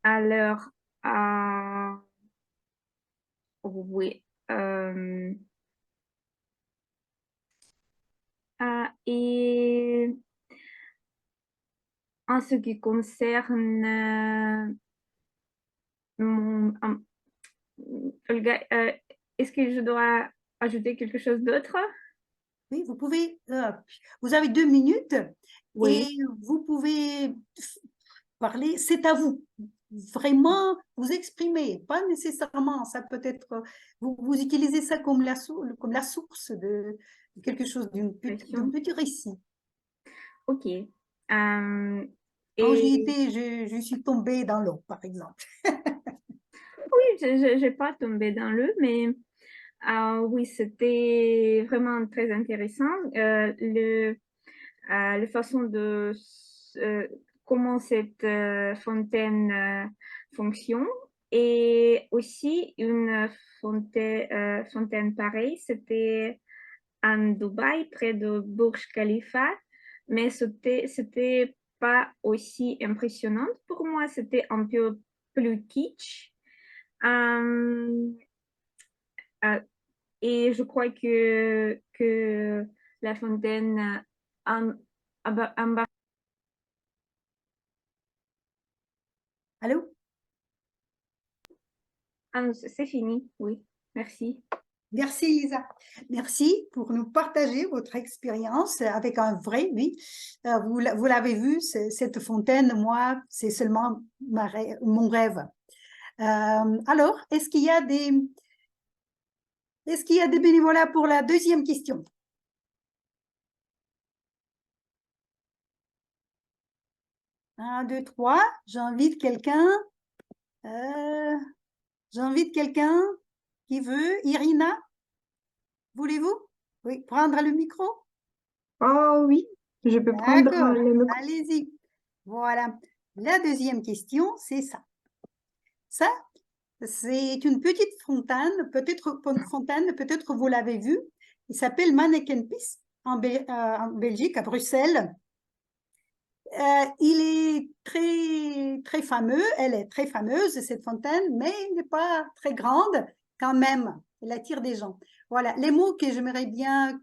alors, euh, oui. Et en ce qui concerne Olga, est-ce que je dois ajouter quelque chose d'autre? Oui, vous pouvez, vous avez 2 minutes Oui. et vous pouvez parler, c'est à vous. Vraiment vous exprimer, pas nécessairement, ça peut être, vous utilisez ça comme la source de quelque chose, d'un petit récit. Ok. Quand j'y Et étais, je suis tombée dans l'eau, par exemple. oui, je n'ai pas tombé dans le, mais oui, c'était vraiment très intéressant. La façon de comment cette fontaine fonctionne et aussi une fontaine pareille, c'était en Dubaï, près de Burj Khalifa, mais c'était pas aussi impressionnant pour moi, c'était un peu plus kitsch. Euh, euh, et je crois que la fontaine en, en Allô? c'est fini, oui, merci. Merci Lisa. Merci pour nous partager votre expérience avec un vrai, oui. Vous l'avez vu, cette fontaine, moi, c'est seulement mon rêve. Alors, est-ce qu'il y a des bénévolats pour la deuxième question? Un, deux, trois. J'invite quelqu'un. J'invite quelqu'un qui veut. Irina, voulez-vous? Oui, prendre le micro? Ah oui, je peux prendre D'accord, le micro. allez-y. Voilà. La deuxième question, c'est ça. Ça, c'est une petite fontaine, peut-être vous l'avez vu. Il s'appelle Manneken-Pis en Belgique, à Bruxelles. Il est très, très fameux, elle est très fameuse, cette fontaine, mais elle n'est pas très grande quand même. Elle attire des gens. Voilà, les mots que j'aimerais bien,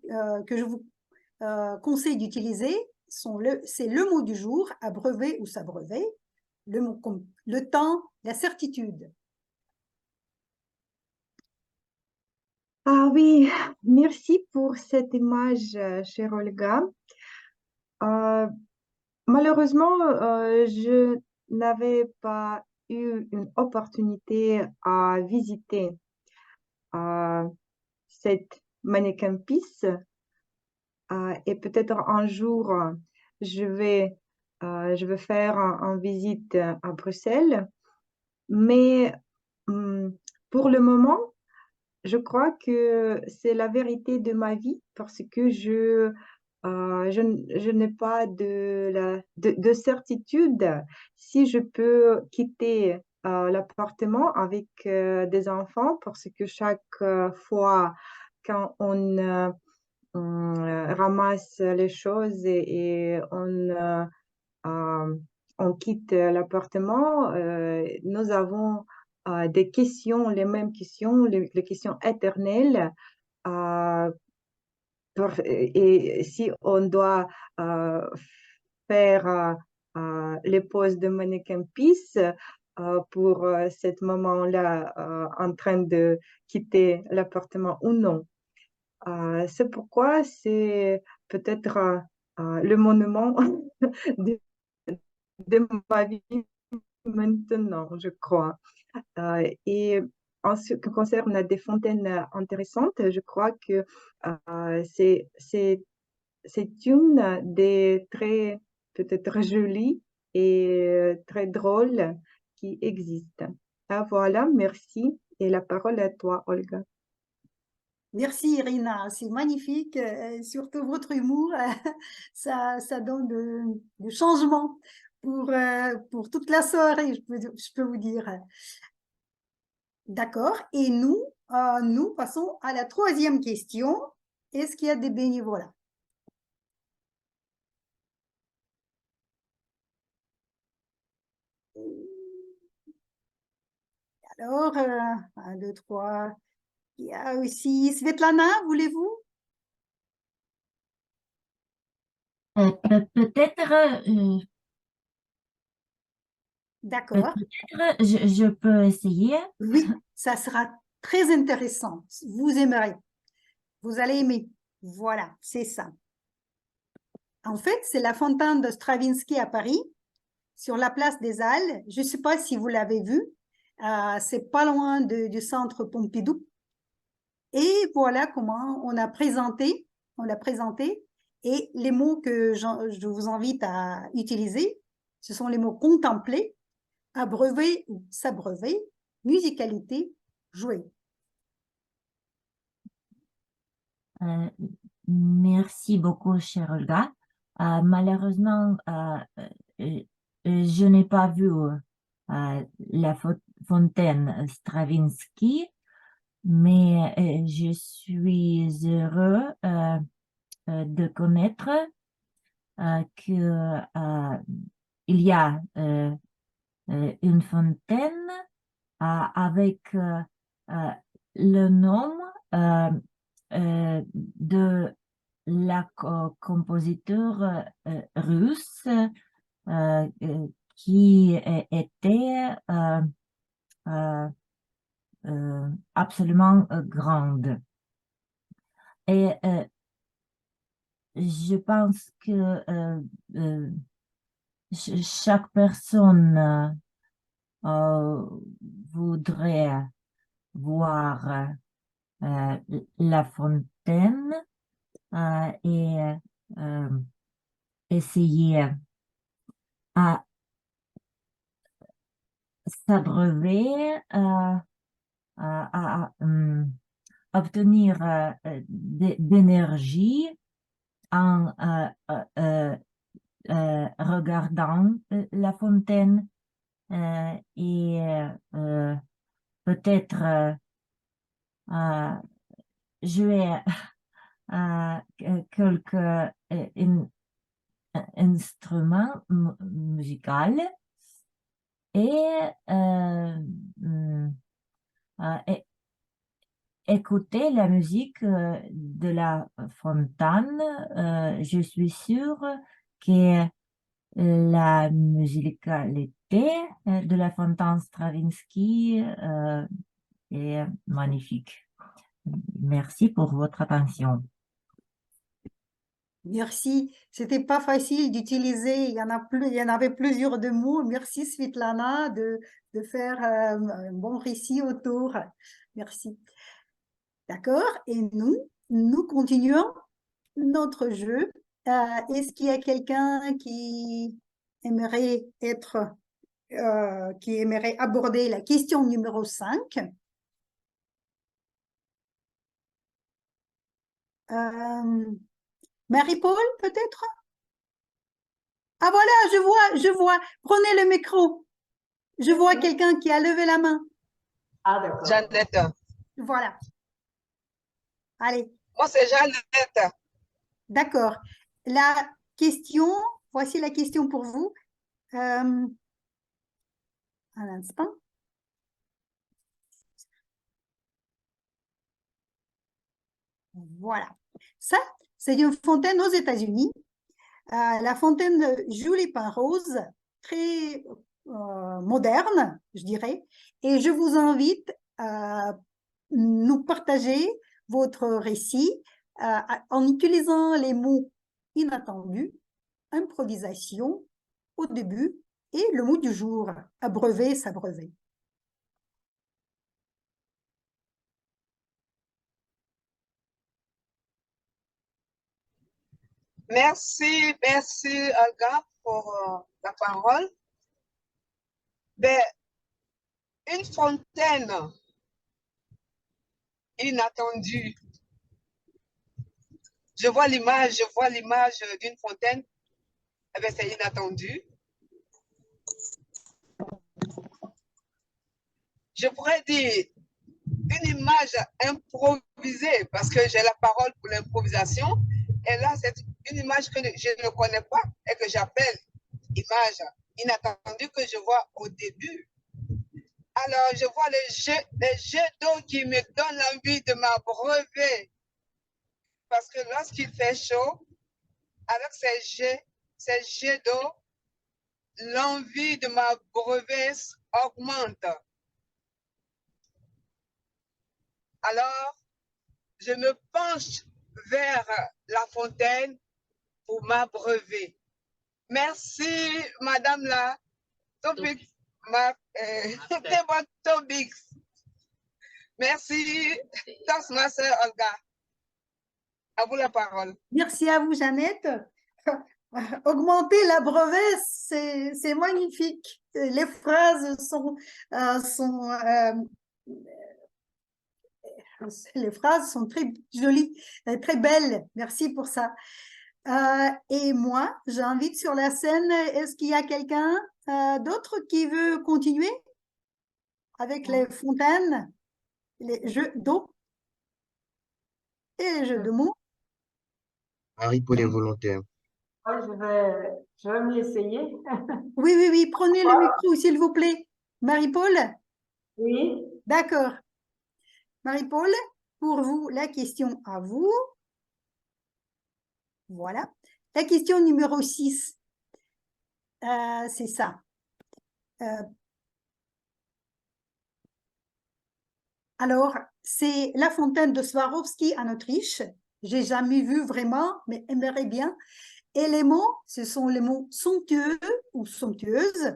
que je vous conseille d'utiliser, c'est le mot du jour, abreuver ou s'abreuver, le mot comme le temps, la certitude. Ah oui, merci pour cette image, chère Olga. Malheureusement, je n'avais pas eu une opportunité à visiter cette mannequin piste. Et peut-être un jour, je vais, je vais faire une visite à Bruxelles. Mais pour le moment, je crois que c'est la vérité de ma vie parce que je n'ai pas de certitude si je peux quitter l'appartement avec des enfants parce que chaque fois quand on ramasse les choses et on quitte l'appartement, nous avons des questions, les mêmes questions, les questions éternelles. et si on doit faire les poses de mannequin pisse pour ce moment-là en train de quitter l'appartement ou non. C'est pourquoi c'est peut-être le monument de, de ma vie maintenant, je crois. Et en ce qui concerne des fontaines intéressantes, je crois que c'est une des très peut-être jolies et très drôles qui existent. Ah, voilà, merci. Et la parole est à toi, Olga. Merci Irina, c'est magnifique, surtout votre humour, ça donne du changement pour toute la soirée, je peux vous dire. D'accord, et nous passons à la troisième question. Est-ce qu'il y a des bénévolats? Alors, 1, 2, 3, il y a aussi Svetlana, voulez-vous? Peut-être, D'accord, peut-être, je peux essayer. oui, ça sera très intéressant, vous aimerez, vous allez aimer, voilà, c'est ça. En fait, c'est la fontaine de Stravinsky à Paris, sur la place des Halles. Je ne sais pas si vous l'avez vu, c'est pas loin du centre Pompidou. Et voilà comment on l'a présenté. Et les mots que je vous invite à utiliser, ce sont les mots contempler, abreuver ou s'abreuver, musicalité, jouer. Merci beaucoup, chère Olga. Malheureusement, je n'ai pas vu la fontaine Stravinsky, mais je suis heureux de connaître qu'il y a une fontaine avec le nom de la compositeur russe qui était absolument grande. Et je pense que chaque personne voudrait voir la fontaine et essayer à s'abreuver, à obtenir d'énergie en regardant la fontaine et peut-être jouer quelques instruments musicaux et écouter la musique de la fontaine. Je suis sûre que la musicalité de la fontaine Stravinsky est magnifique. Merci pour votre attention. Merci. C'était pas facile d'utiliser, il y en avait plusieurs de mots. Merci Svetlana de faire un bon récit autour. Merci. D'accord. Et nous continuons notre jeu. Est-ce qu'il y a quelqu'un qui aimerait qui aimerait aborder la question numéro 5? Marie-Paul, peut-être? Ah voilà, je vois. Prenez le micro. Je vois quelqu'un qui a levé la main. Ah, d'accord. Jeannette. Voilà. Allez. Moi, c'est Jeannette. D'accord. Voici la question pour vous. Un instant. Voilà. Ça, C'est une fontaine aux États-Unis. La fontaine Julie Penrose, très moderne, je dirais. Et je vous invite à nous partager votre récit en utilisant les mots inattendus, improvisation au début et le mot du jour, abreuver, s'abreuver. Merci, merci Olga pour la parole. Ben, une fontaine inattendue. Je vois l'image d'une fontaine. Eh ben, c'est inattendu. Je pourrais dire une image improvisée parce que j'ai la parole pour l'improvisation. Et là, c'est une image que je ne connais pas et que j'appelle image inattendue que je vois au début. Alors, je vois les jets d'eau qui me donnent l'envie de m'abreuver. Parce que lorsqu'il fait chaud, avec ces jets d'eau, l'envie de m'abreuver augmente. Alors, je me penche vers la fontaine pour m'abreuver. Merci, Madame la Topic, Topics. Merci, Toastmaster Olga. À vous la parole. Merci à vous, Jeannette. Augmenter la brevet, c'est magnifique. Les phrases les phrases sont très jolies, très belles. Merci pour ça. Et moi, j'invite sur la scène, est-ce qu'il y a quelqu'un d'autre qui veut continuer avec les fontaines, les jeux d'eau et les jeux de mots? Marie pour les volontaires. Ouais, je vais m'y essayer. Oui, oui, oui, prenez le micro, s'il vous plaît. Marie-Paul? Oui. D'accord. Marie-Paul, pour vous, la question à vous. Voilà. La question numéro 6, c'est ça. Alors, c'est la fontaine de Swarovski en Autriche. J'ai jamais vu vraiment, mais aimerais bien. Et les mots, ce sont les mots somptueux ou somptueuse,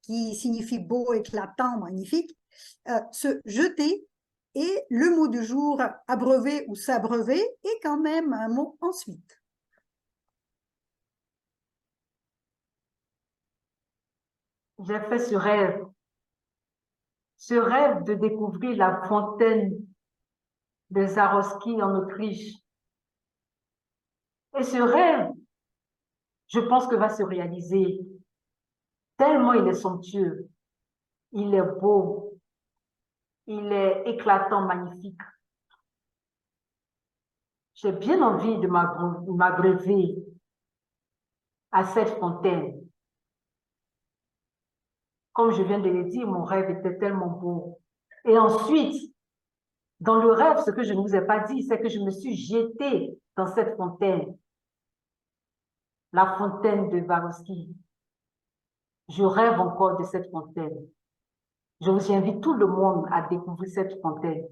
qui signifie beau, éclatant, magnifique, se jeter. Et le mot du jour, abreuver ou s'abreuver, est quand même un mot ensuite. J'ai fait ce rêve de découvrir la fontaine de Swarovski en Autriche. Et ce rêve, je pense que va se réaliser, tellement il est somptueux, il est beau, il est éclatant, magnifique. J'ai bien envie de m'abreuver à cette fontaine. Comme je viens de le dire, mon rêve était tellement beau. Et ensuite, dans le rêve, ce que je ne vous ai pas dit, c'est que je me suis jetée dans cette fontaine, la fontaine de Swarovski. Je rêve encore de cette fontaine. Je vous invite tout le monde à découvrir cette fontaine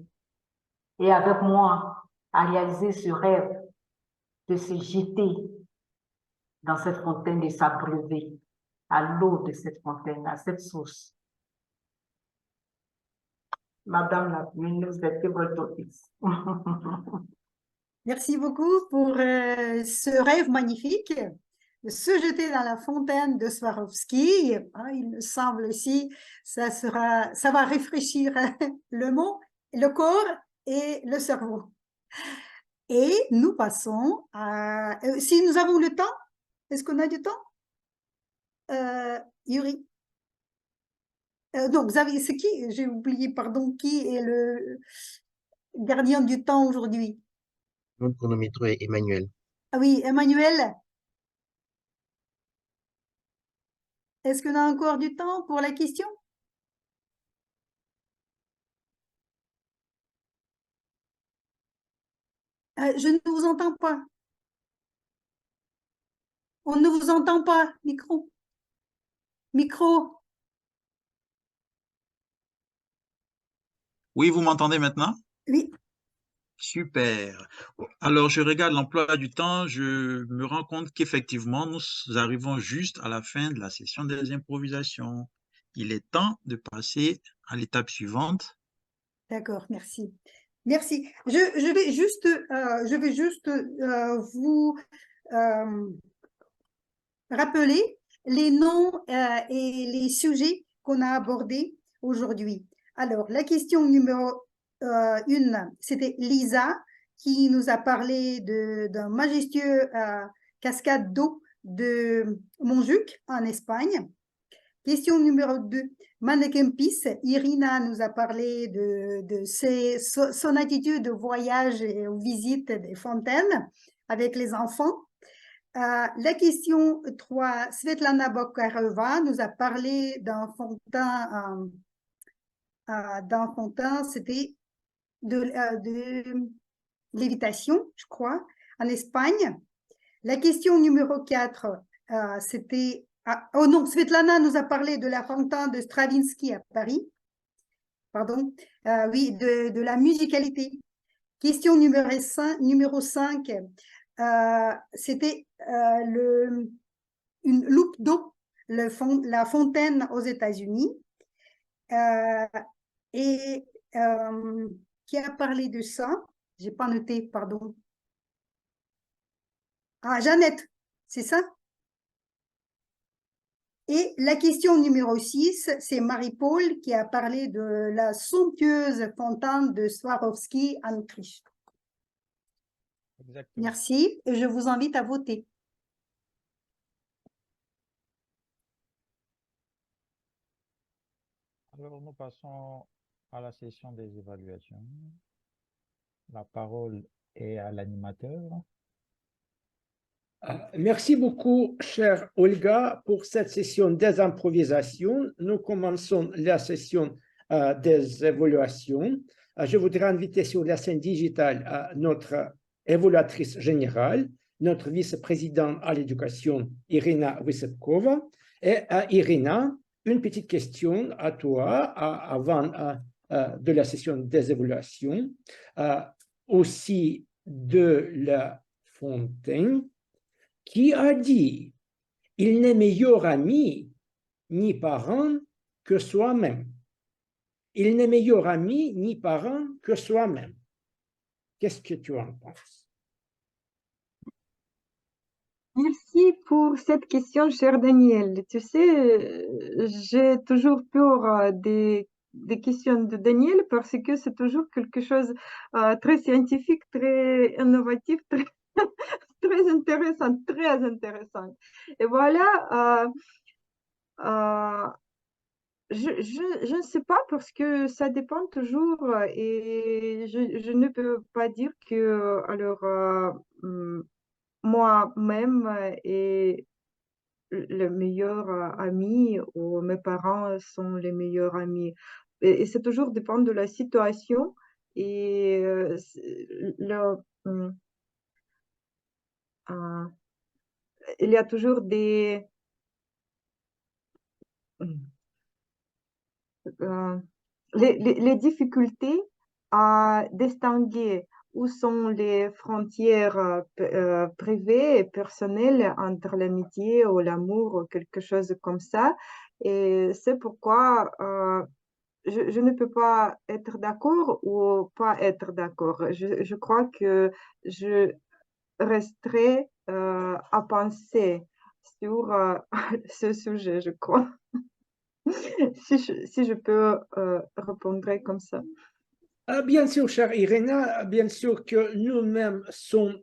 et avec moi à réaliser ce rêve de se jeter dans cette fontaine et s'abreuver à l'eau de cette fontaine, à cette source. Madame la ministre des Favorite Topics. Merci beaucoup pour ce rêve magnifique. Se jeter dans la fontaine de Swarovski, il me semble aussi, ça va rafraîchir le mot, le corps et le cerveau. Et nous passons à... si nous avons le temps, est-ce qu'on a du temps? Yuri? Donc, c'est qui? J'ai oublié, pardon, qui est le gardien du temps aujourd'hui? Notre chronomètre est Emmanuel. Ah oui, Emmanuel? Est-ce qu'on a encore du temps pour la question? Je ne vous entends pas. On ne vous entend pas. Micro. Micro. Oui, vous m'entendez maintenant? Oui. Super. Alors, je regarde l'emploi du temps, je me rends compte qu'effectivement, nous arrivons juste à la fin de la session des improvisations. Il est temps de passer à l'étape suivante. D'accord, merci. Merci. Je vais juste vous rappeler les noms et les sujets qu'on a abordés aujourd'hui. Alors, la question numéro 1, c'était Lisa qui nous a parlé d'un majestueux cascade d'eau de Montjuic en Espagne. Question numéro 2, Manekempis, Irina nous a parlé de son attitude de voyage et aux visites des fontaines avec les enfants. La question 3, Svetlana Bokarova nous a parlé d'un fontaine, c'était de lévitation, je crois, en Espagne. La question numéro 4, c'était... oh non, Svetlana nous a parlé de la fontaine de Stravinsky à Paris. Pardon. Oui, de la musicalité. Question numéro 5, c'était une loupe d'eau, la fontaine aux États-Unis. Et qui a parlé de ça? Je n'ai pas noté, pardon. Ah, Jeannette, c'est ça? Et la question numéro 6, c'est Marie-Paul qui a parlé de la somptueuse fontaine de Swarovski en Autriche. Exactement. Merci, et je vous invite à voter. Alors, nous passons à la session des évaluations. La parole est à l'animateur. Merci beaucoup, chère Olga, pour cette session des improvisations. Nous commençons la session des évaluations. Je voudrais inviter sur la scène digitale notre évaluatrice générale, notre vice-présidente à l'éducation, Irina Wysepkova. Et Irina, une petite question à toi avant de la session des évaluations, aussi de La Fontaine, qui a dit « Il n'est meilleur ami ni parent que soi-même. Il n'est meilleur ami ni parent que soi-même. » Qu'est-ce que tu en penses? Merci pour cette question, cher Daniel. Tu sais, j'ai toujours peur des questions de Daniel parce que c'est toujours quelque chose très scientifique, très innovatif, très intéressant, très intéressant. Et voilà, je ne sais pas parce que ça dépend toujours et je ne peux pas dire que alors moi-même et le meilleur ami ou mes parents sont les meilleurs amis. Et c'est toujours dépend de la situation et il y a toujours des les difficultés à distinguer où sont les frontières privées et personnelles entre l'amitié ou l'amour ou quelque chose comme ça. Et c'est pourquoi je ne peux pas être d'accord ou pas être d'accord. Je crois que je resterai à penser sur ce sujet, je crois. Si je peux répondre comme ça. Bien sûr, chère Irina, bien sûr que nous-mêmes sommes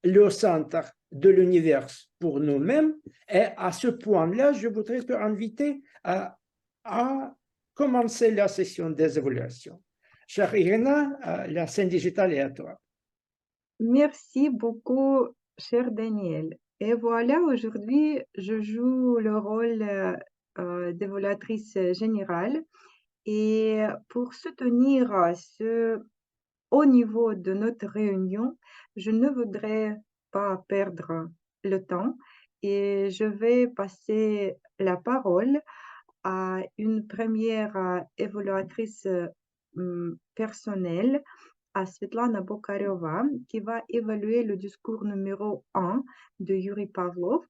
le centre de l'univers pour nous-mêmes. Et à ce point-là, je voudrais te inviter à commencer la session des évaluations. Chère Irina, la scène digitale est à toi. Merci beaucoup, cher Daniel. Et voilà, aujourd'hui, je joue le rôle d'évaluatrice générale. Et pour soutenir ce haut niveau de notre réunion, je ne voudrais pas perdre le temps et je vais passer la parole à une première évaluatrice personnelle, à Svetlana Bokareva, qui va évaluer le discours numéro 1 de Yuri Pavlov.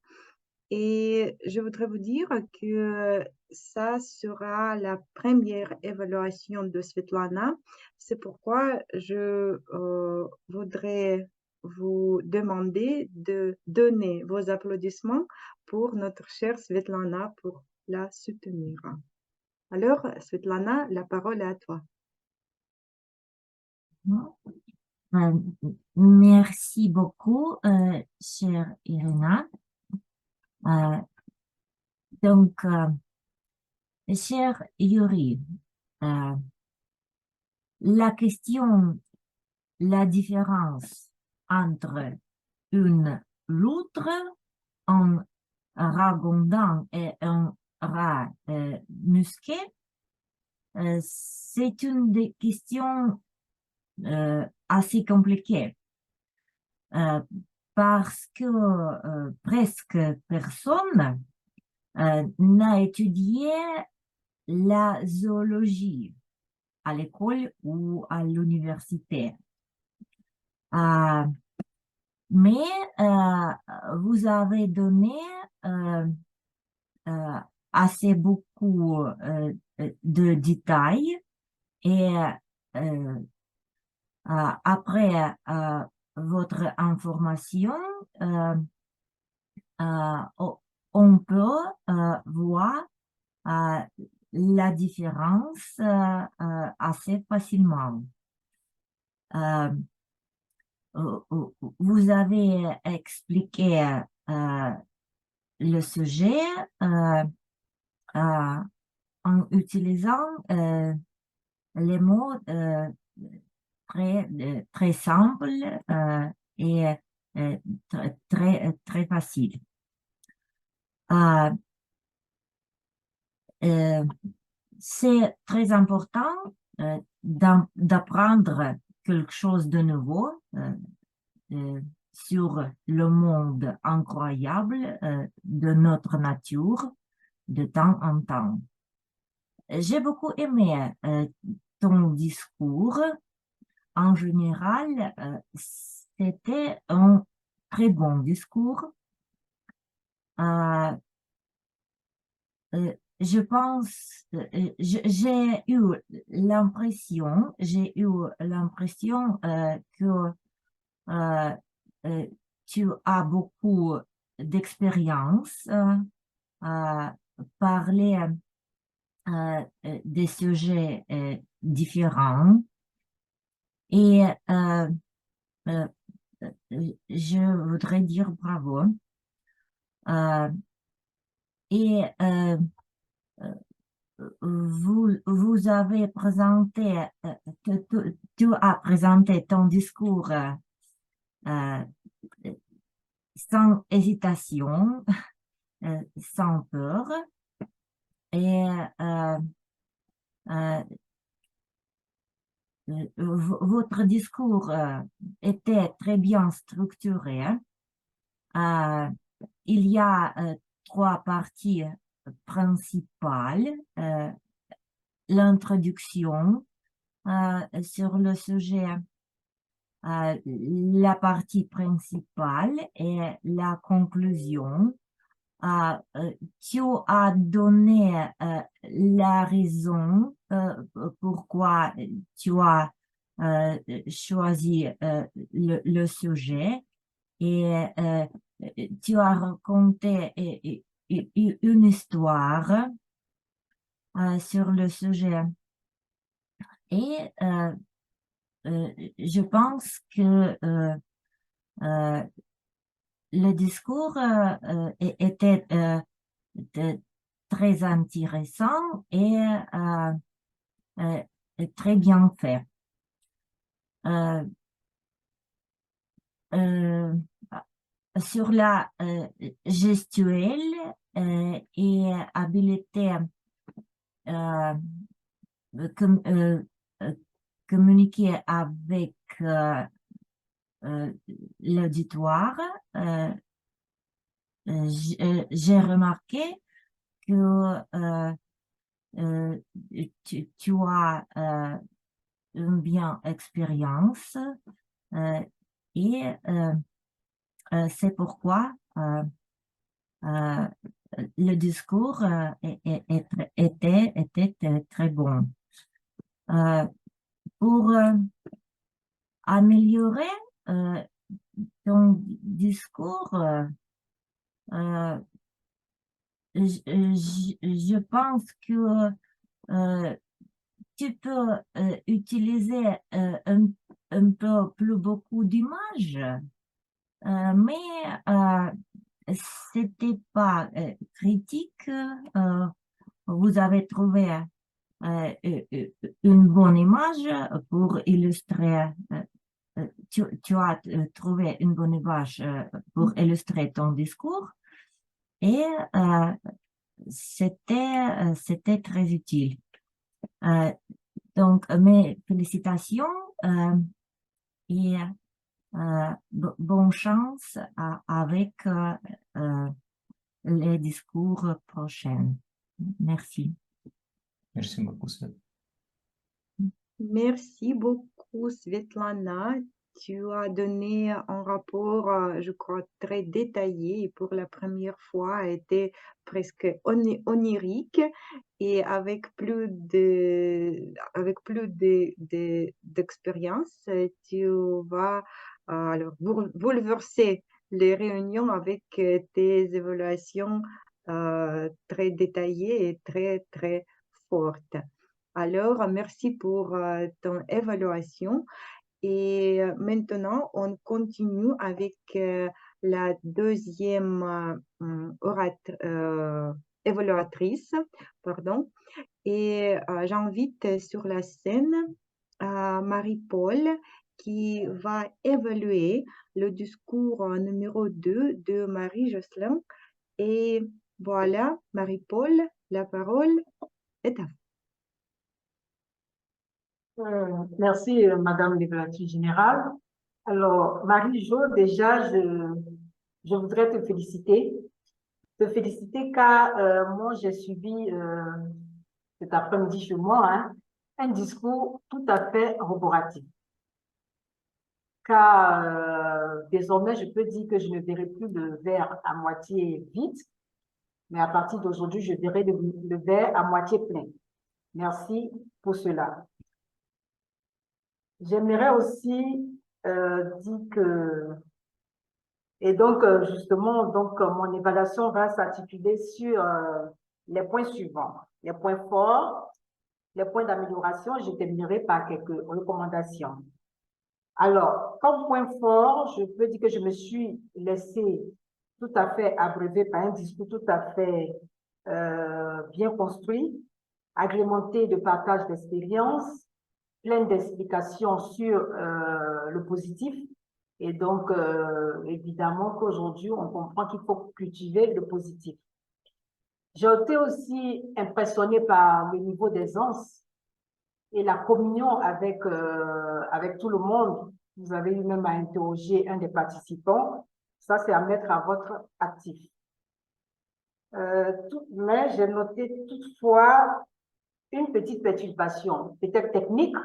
Et je voudrais vous dire que ça sera la première évaluation de Svetlana. C'est pourquoi je voudrais vous demander de donner vos applaudissements pour notre chère Svetlana pour la soutenir. Alors, Svetlana, la parole est à toi. Merci beaucoup, chère Irina. Donc, cher Yuri, la question, la différence entre une loutre, un rat gondang et un rat musqué, c'est une des questions assez compliquées parce que presque personne n'a étudié la zoologie à l'école ou à l'université. Mais vous avez donné assez beaucoup de détails et après votre information, on peut voir la différence assez facilement. Vous avez expliqué le sujet en utilisant les mots très simples et très faciles. C'est très important d'apprendre quelque chose de nouveau sur le monde incroyable de notre nature de temps en temps. J'ai beaucoup aimé ton discours. En général, c'était un très bon discours. Je pense, j'ai eu l'impression que tu as beaucoup d'expérience parler des sujets différents et je voudrais dire bravo. Et vous avez présenté, tu as présenté ton discours sans hésitation, sans peur, et votre discours était très bien structuré. Il y a 3 parties principales. L'introduction sur le sujet, la partie principale et la conclusion. Tu as donné la raison pourquoi tu as choisi le sujet et tu as raconté une histoire sur le sujet. Et je pense que le discours était très intéressant et très bien fait. Sur la gestuelle et habileté communiquer avec l'auditoire, j'ai remarqué que tu as une bien expérience et c'est pourquoi le discours était très bon. Pour améliorer ton discours, je pense que tu peux utiliser un peu plus beaucoup d'images, mais c'était pas critique. Vous avez trouvé une bonne image pour illustrer. Tu as trouvé une bonne image pour illustrer ton discours et c'était très utile. Donc, mes félicitations et bonne chance avec les discours prochains. Merci. Merci beaucoup, Svetlana. Merci beaucoup, Svetlana. Tu as donné un rapport, je crois, très détaillé et pour la première fois a été presque onirique et avec plus d'expérience, tu vas alors bouleverser les réunions avec tes évaluations très détaillées et très, très fortes. Alors, merci pour ton évaluation. Et maintenant, on continue avec la deuxième évaluatrice. Pardon. Et j'invite sur la scène Marie-Paul qui va évaluer le discours numéro 2 de Marie-Jocelyn. Et voilà, Marie-Paul, la parole est à vous. Merci, Madame l'évaluatrice générale. Alors, Marie-Jo, déjà, je voudrais te féliciter. Car moi, j'ai suivi cet après-midi chez moi un discours tout à fait roboratif. Car désormais, je peux dire que je ne verrai plus le verre à moitié vide, mais à partir d'aujourd'hui, je verrai le verre à moitié plein. Merci pour cela. J'aimerais aussi dire que, et donc justement, donc mon évaluation va s'articuler sur les points suivants, les points forts, les points d'amélioration. Je terminerai par quelques recommandations. Alors, comme point fort, je peux dire que je me suis laissé tout à fait abreuver par un discours tout à fait bien construit, agrémenté de partage d'expériences, plein d'explications sur le positif. Et donc, évidemment qu'aujourd'hui, on comprend qu'il faut cultiver le positif. J'ai été aussi impressionnée par le niveau d'aisance et la communion avec tout le monde. Vous avez eu même à interroger un des participants. Ça, c'est à mettre à votre actif. Mais j'ai noté toutefois une petite perturbation, peut-être technique,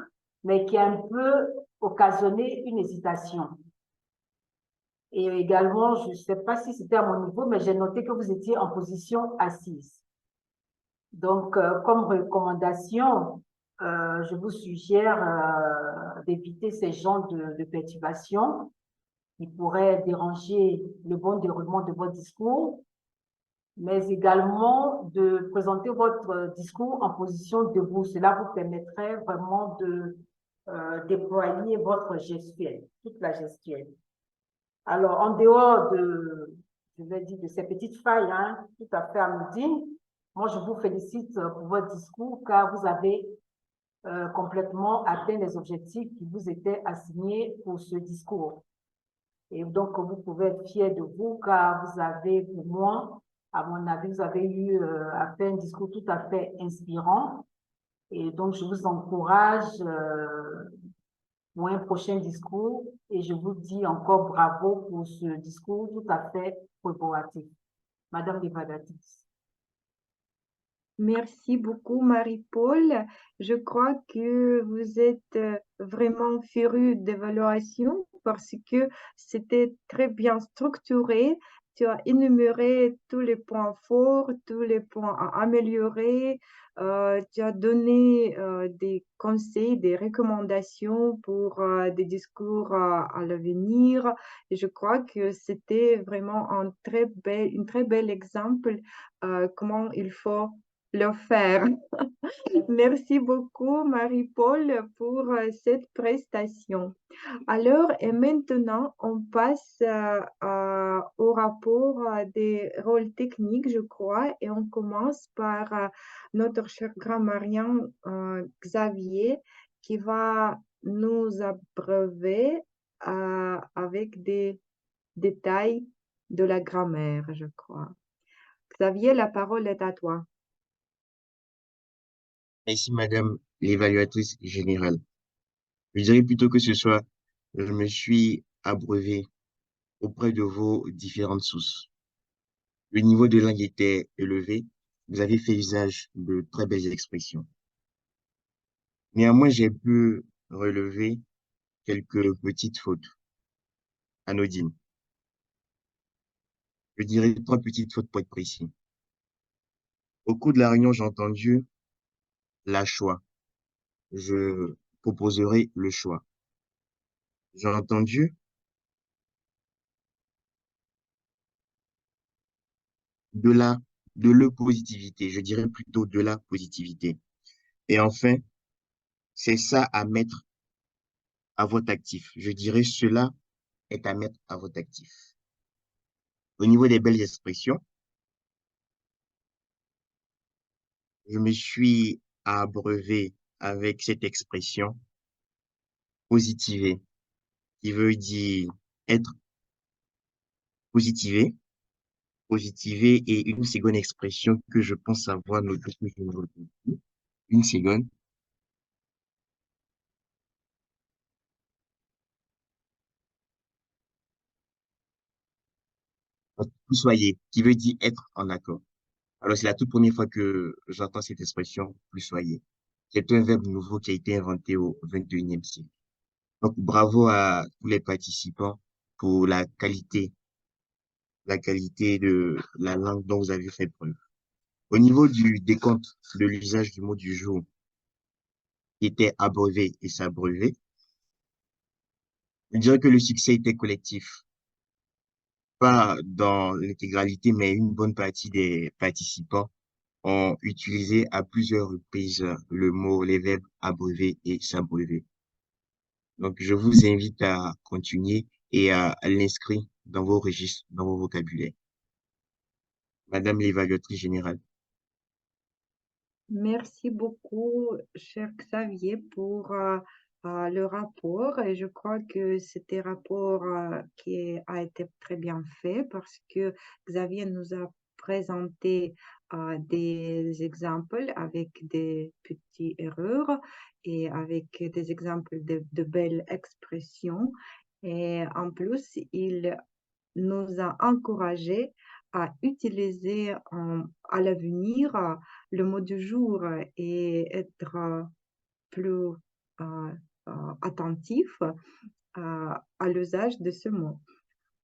mais qui a un peu occasionné une hésitation. Et également, je ne sais pas si c'était à mon niveau, mais j'ai noté que vous étiez en position assise. Donc, comme recommandation, je vous suggère d'éviter ces genres de perturbations qui pourraient déranger le bon déroulement de votre discours, mais également de présenter votre discours en position debout. Cela vous permettrait vraiment de déployer votre gestuelle, toute la gestuelle. Alors, en dehors je vais dire, de ces petites failles, tout à fait anodines, moi, je vous félicite pour votre discours car vous avez complètement atteint les objectifs qui vous étaient assignés pour ce discours. Et donc, vous pouvez être fiers de vous car vous avez, pour moi, à mon avis, vous avez eu à faire un discours tout à fait inspirant. Et donc, je vous encourage pour un prochain discours et je vous dis encore bravo pour ce discours tout à fait corporatif. Madame l'évaluatrice. Merci beaucoup, Marie-Paul. Je crois que vous êtes vraiment férue d'évaluation parce que c'était très bien structuré. Tu as énuméré tous les points forts, tous les points à améliorer. Tu as donné des conseils, des recommandations pour des discours à l'avenir. Et je crois que c'était vraiment un très bel exemple comment il faut le faire. Merci beaucoup, Marie-Paul, pour cette prestation. Alors, et maintenant, on passe au rapport des rôles techniques, je crois, et on commence par notre cher grammairien Xavier, qui va nous abreuver avec des détails de la grammaire, je crois. Xavier, la parole est à toi. Merci, Madame l'évaluatrice générale. Je dirais plutôt que ce soit, je me suis abreuvé auprès de vos différentes sources. Le niveau de langue était élevé. Vous avez fait usage de très belles expressions. Néanmoins, j'ai pu relever quelques petites fautes anodines. Je dirais 3 petites fautes pour être précis. Au cours de la réunion, j'ai entendu la choix. Je proposerai le choix. J'ai entendu de la, de le positivité. Je dirais plutôt de la positivité. Et enfin, c'est ça à mettre à votre actif. Je dirais cela est à mettre à votre actif. Au niveau des belles expressions, je me suis abreuvé avec cette expression positiver, qui veut dire être positivé. Positiver est une seconde expression que je pense avoir notée, que je ne retrouve plus. Une seconde. Vous soyez, qui veut dire être en accord. Alors, c'est la toute première fois que j'entends cette expression, plus soyez. C'est un verbe nouveau qui a été inventé au 21e siècle. Donc, bravo à tous les participants pour la qualité de la langue dont vous avez fait preuve. Au niveau du décompte de l'usage du mot du jour, qui était abreuvé et s'abreuver, je dirais que le succès était collectif. Pas dans l'intégralité, mais une bonne partie des participants ont utilisé à plusieurs reprises le mot, les verbes abreuver et s'abreuver. Donc, je vous invite à continuer et à l'inscrire dans vos registres, dans vos vocabulaires. Madame l'évaluatrice générale. Merci beaucoup, cher Xavier, pour le rapport. Et je crois que c'était un rapport qui a été très bien fait parce que Xavier nous a présenté des exemples avec des petites erreurs et avec des exemples de belles expressions. Et en plus, il nous a encouragés à utiliser à l'avenir le mot du jour et être plus attentif à l'usage de ce mot.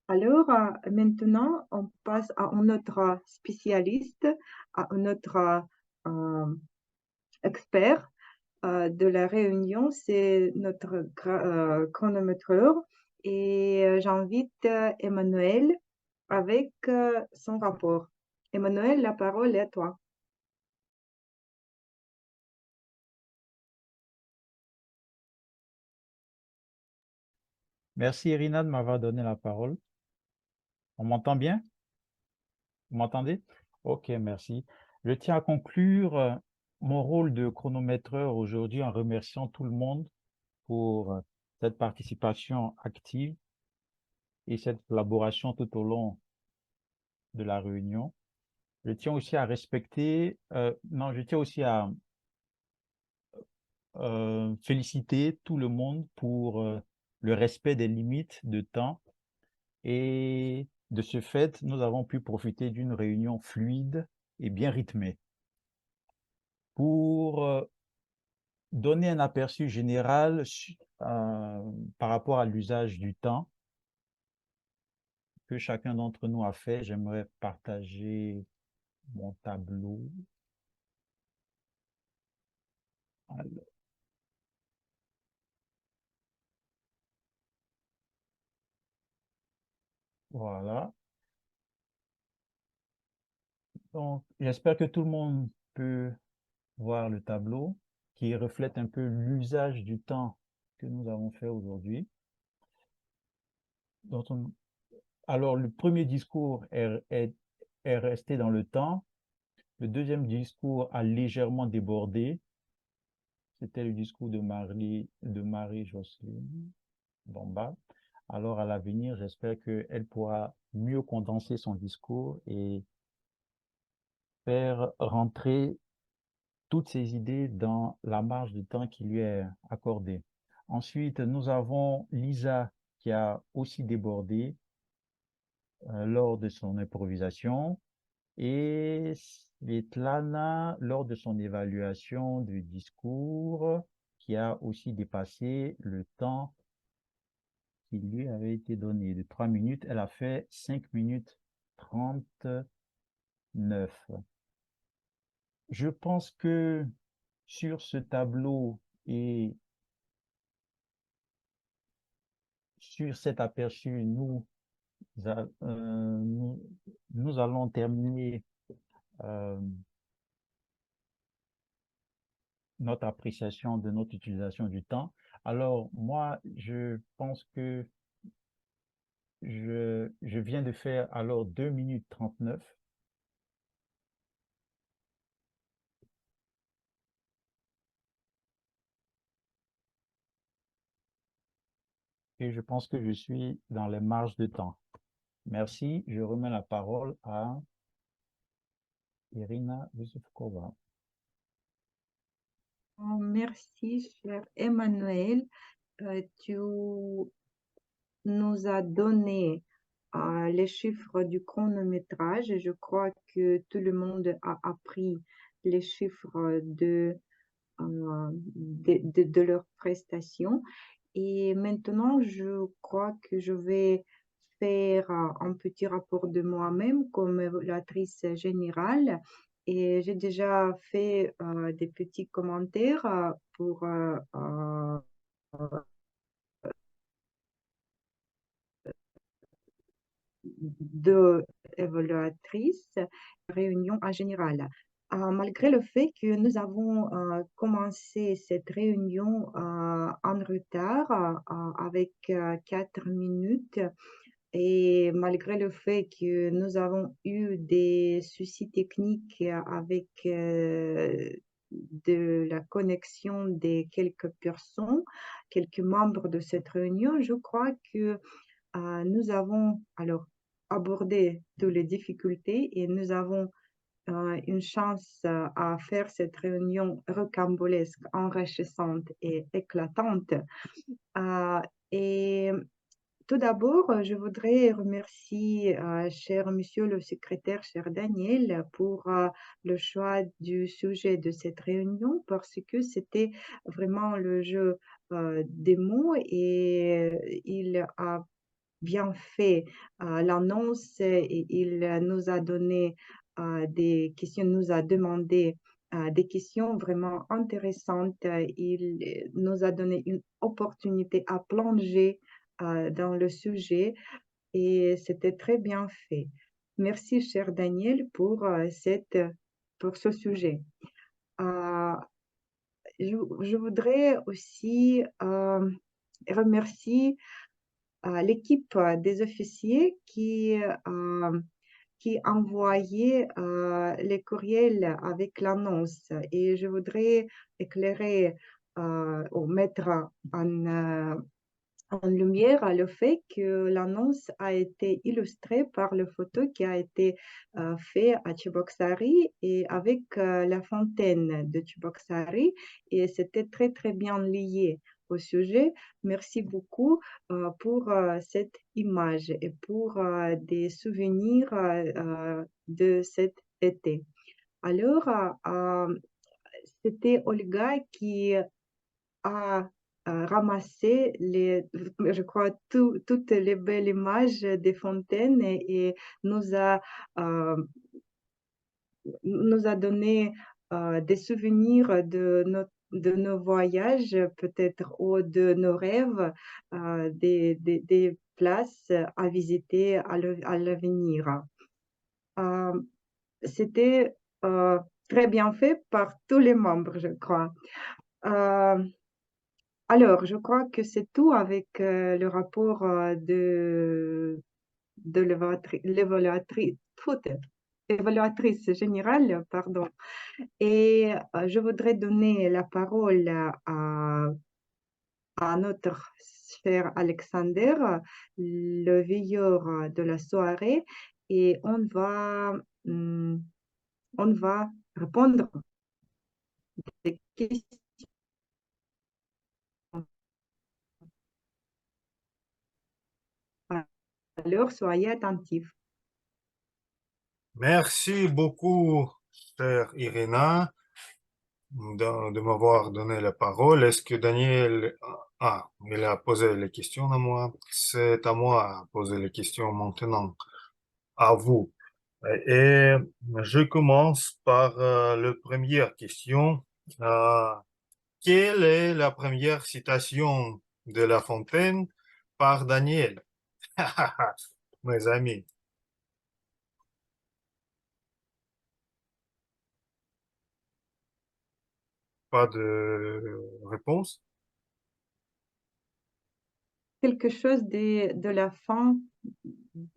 Alors, maintenant, on passe à un autre spécialiste, à un autre expert de la réunion, c'est notre chronométreur. Et j'invite Emmanuel avec son rapport. Emmanuel, la parole est à toi. Merci Irina de m'avoir donné la parole. On m'entend bien? Vous m'entendez? Ok, merci. Je tiens à conclure mon rôle de chronométreur aujourd'hui en remerciant tout le monde pour cette participation active et cette collaboration tout au long de la réunion. Je tiens aussi à respecter, je tiens aussi à féliciter tout le monde pour le respect des limites de temps et De ce fait, nous avons pu profiter d'une réunion fluide et bien rythmée. Pour donner un aperçu général par rapport à l'usage du temps que chacun d'entre nous a fait, j'aimerais partager mon tableau. Alors, voilà. Donc, j'espère que tout le monde peut voir le tableau qui reflète un peu l'usage du temps que nous avons fait aujourd'hui. Alors, le premier discours est resté dans le temps. Le deuxième discours a légèrement débordé. C'était le discours de Marie-Jocelyne Bomba. Alors, à l'avenir, j'espère qu'elle pourra mieux condenser son discours et faire rentrer toutes ces idées dans la marge de temps qui lui est accordée. Ensuite, nous avons Lisa qui a aussi débordé lors de son improvisation et Svetlana lors de son évaluation du discours qui a aussi dépassé le temps qui lui avait été donné de 3 minutes. Elle a fait 5 minutes 39. Je pense que sur ce tableau et sur cet aperçu, nous allons terminer notre appréciation de notre utilisation du temps. Alors, moi, je pense que je viens de faire alors 2 minutes 39. Et je pense que je suis dans les marges de temps. Merci. Je remets la parole à Irina Yusufkova. Merci, cher Emmanuel. Tu nous as donné les chiffres du chronométrage et je crois que tout le monde a appris les chiffres de leurs prestations. Et maintenant, je crois que je vais faire un petit rapport de moi-même comme évaluatrice générale. Et j'ai déjà fait des petits commentaires pour deux évaluatrices, réunion en général. Malgré le fait que nous avons commencé cette réunion en retard avec 4 minutes, et malgré le fait que nous avons eu des soucis techniques avec de la connexion de quelques personnes, quelques membres de cette réunion, je crois que nous avons alors abordé toutes les difficultés et nous avons une chance à faire cette réunion rocambolesque, enrichissante et éclatante. Et tout d'abord, je voudrais remercier cher monsieur le secrétaire, cher Daniel, pour le choix du sujet de cette réunion parce que c'était vraiment le jeu des mots et il a bien fait l'annonce et il nous a donné des questions, nous a demandé des questions vraiment intéressantes. Il nous a donné une opportunité à plonger dans le sujet et c'était très bien fait. Merci, cher Daniel, pour ce sujet. Je voudrais aussi remercier l'équipe des officiers qui envoyait les courriels avec l'annonce. Et je voudrais éclairer ou mettre en lumière le fait que l'annonce a été illustrée par la photo qui a été faite à Cheboksary et avec la fontaine de Cheboksary. Et c'était très, très bien lié au sujet. Merci beaucoup pour cette image et pour des souvenirs de cet été. Alors, c'était Olga qui a ramassé je crois, toutes les belles images des fontaines et nous a donné des souvenirs de nos voyages, peut-être, ou de nos rêves, des places à visiter à l'avenir. C'était très bien fait par tous les membres, je crois. Alors, je crois que c'est tout avec le rapport de l'évaluatrice générale, pardon. Et je voudrais donner la parole à notre cher Alexander, le veilleur de la soirée, et on va répondre des questions. Alors, soyez attentifs. Merci beaucoup, chère Irina, de m'avoir donné la parole. Est-ce que Daniel... Ah, il a posé les questions à moi. C'est à moi de poser les questions maintenant, à vous. Et je commence par la première question. Quelle est la première citation de La Fontaine par Daniel? Mes amis. Pas de réponse? Quelque chose de la fin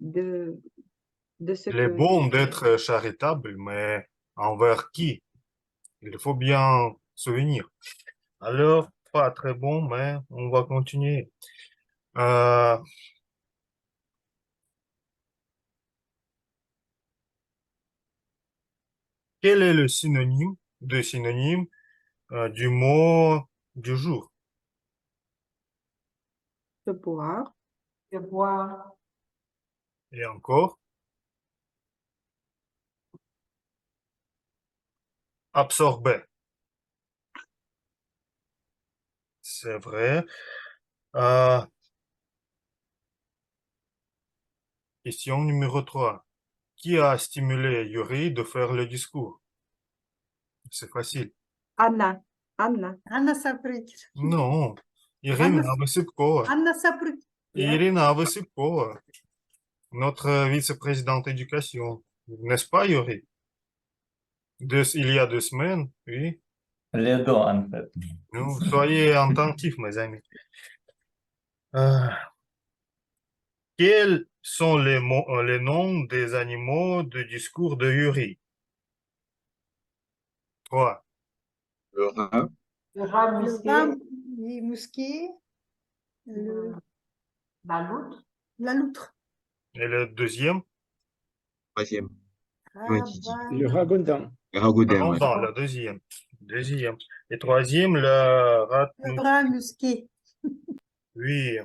de ce Il est que... bon d'être charitable, mais envers qui? Il faut bien souvenir. Alors, pas très bon, mais on va continuer. Quel est le synonyme du mot du jour? De boire. De boire. Et encore? Absorber. C'est vrai. Question numéro 3. Qui a stimulé Yuri de faire le discours? C'est facile. Anna. Anna. Anna Sapryk. Non. Irina Avasipkova. Anna Sapryk. Irina Avasipkova, notre vice-présidente d'éducation. N'est-ce pas, Yuri? Il y a 2 semaines, oui. Les deux, en fait. Non, soyez attentifs, mes amis. Quels sont les noms des animaux du discours de Yuri? 3. Le rat, Le rat Le musqué. rat musqué. La loutre. La loutre. Et le deuxième? troisième. Le ragondin. Le ragondin, ouais. Ragondin, le deuxième. Deuxième. Et troisième, le rat. Le rat musqué. Oui.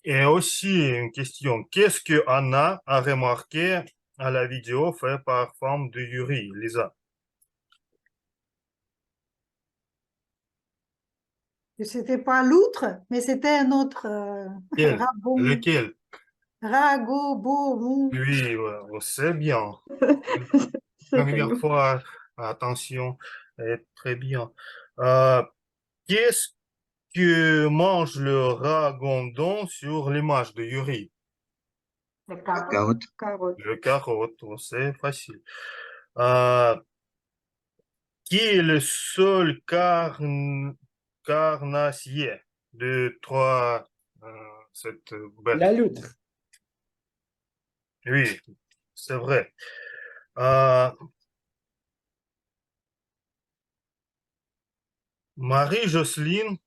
Et aussi une question. Qu'est-ce que Anna a remarqué à la vidéo faite par femme de Yuri, Lisa? C'était pas loutre, mais c'était un autre Lequel? Rago. Oui, ouais, c'est bien. C'est Première rigolo. fois, attention, très bien. Qu'est-ce que mange le ragondon sur l'image de Yuri? Les La carottes. carotte, Carotte. Le carotte, c'est facile. Qui est le seul carnassier de cette bête? La loutre. Oui, c'est vrai. Marie-Jocelyne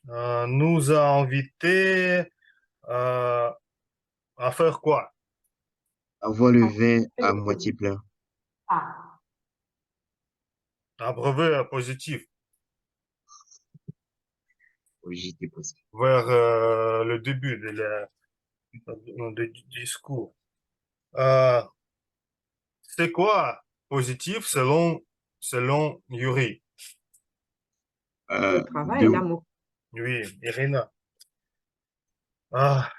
nous a invités à faire quoi? avoir le verre à moitié plein. Ah, Un brevet positif. Oui, j'étais posé. vers le début du discours. C'est quoi positif selon Yuri? Le travail de- et l'amour. Oui, Irina. Ah,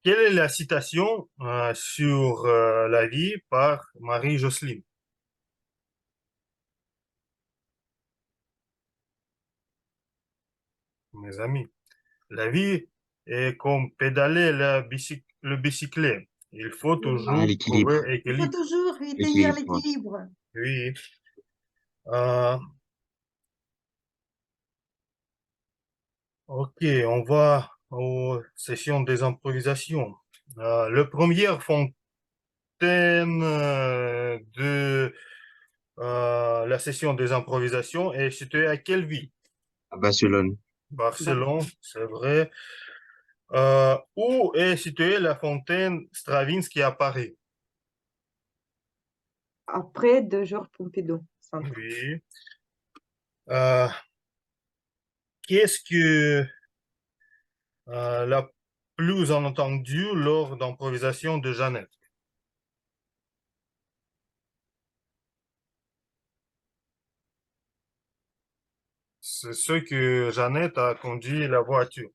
quelle est la citation sur la vie par Marie-Jocelyne? Mes amis, la vie est comme pédaler le bicyclette. Il faut toujours l'équilibre. trouver Il faut équilibre. toujours tenir L'équilibre. l'équilibre. Oui. Euh, ok, on va aux sessions des improvisations. Le première fontaine de la session des improvisations est située à quelle ville? À Barcelone. Barcelone, c'est vrai. Où est située la fontaine Stravinsky à Paris? Après de Georges Pompidou. Centre. Oui. Qu'est-ce que la plus entendue lors d'improvisation de Jeannette? C'est ce que Jeannette a conduit la voiture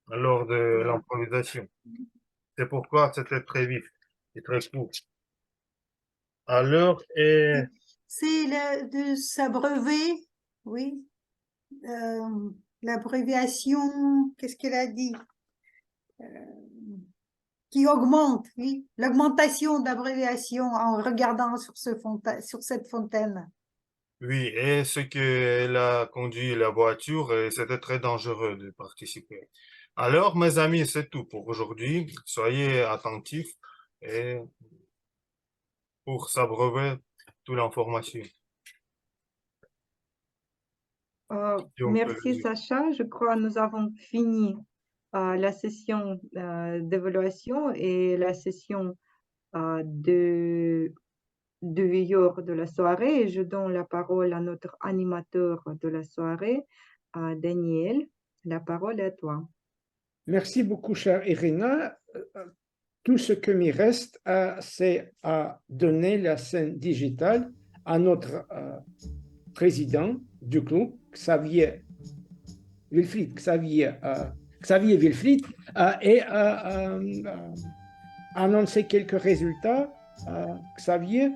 lors de l'improvisation. C'est pourquoi c'était très vite et très court. Alors, C'est de s'abreuver, oui. L'abréviation, qu'est-ce qu'elle a dit? Qui augmente, oui. L'augmentation d'abréviation en regardant sur cette fontaine. oui, et ce qu'elle a conduit la voiture, et c'était très dangereux de participer. Alors, mes amis, c'est tout pour aujourd'hui. Soyez attentifs et pour s'abreuver toute l'information. Merci Sacha. Je crois que nous avons fini la session d'évaluation et la session de veilleur de la soirée. Et je donne la parole à notre animateur de la soirée, Daniel. La parole est à toi. Merci beaucoup, chère Irina. Tout ce que me reste, c'est à donner la scène digitale à notre président du club, Xavier Wilfried, et annoncer quelques résultats. Xavier,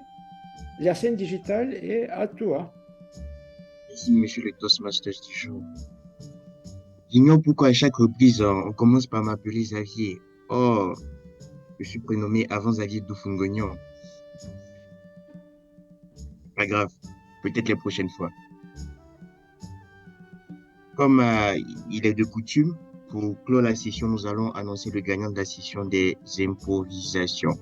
la scène digitale est à toi. Merci, monsieur le Toastmaster du jour. J'ignore pourquoi à chaque reprise, on commence par m'appeler Xavier. Oh, je suis prénommé avant Xavier Doufungognon. Pas grave, peut-être les prochaines fois. Comme il est de coutume, pour clore la session, nous allons annoncer le gagnant de la session des improvisations.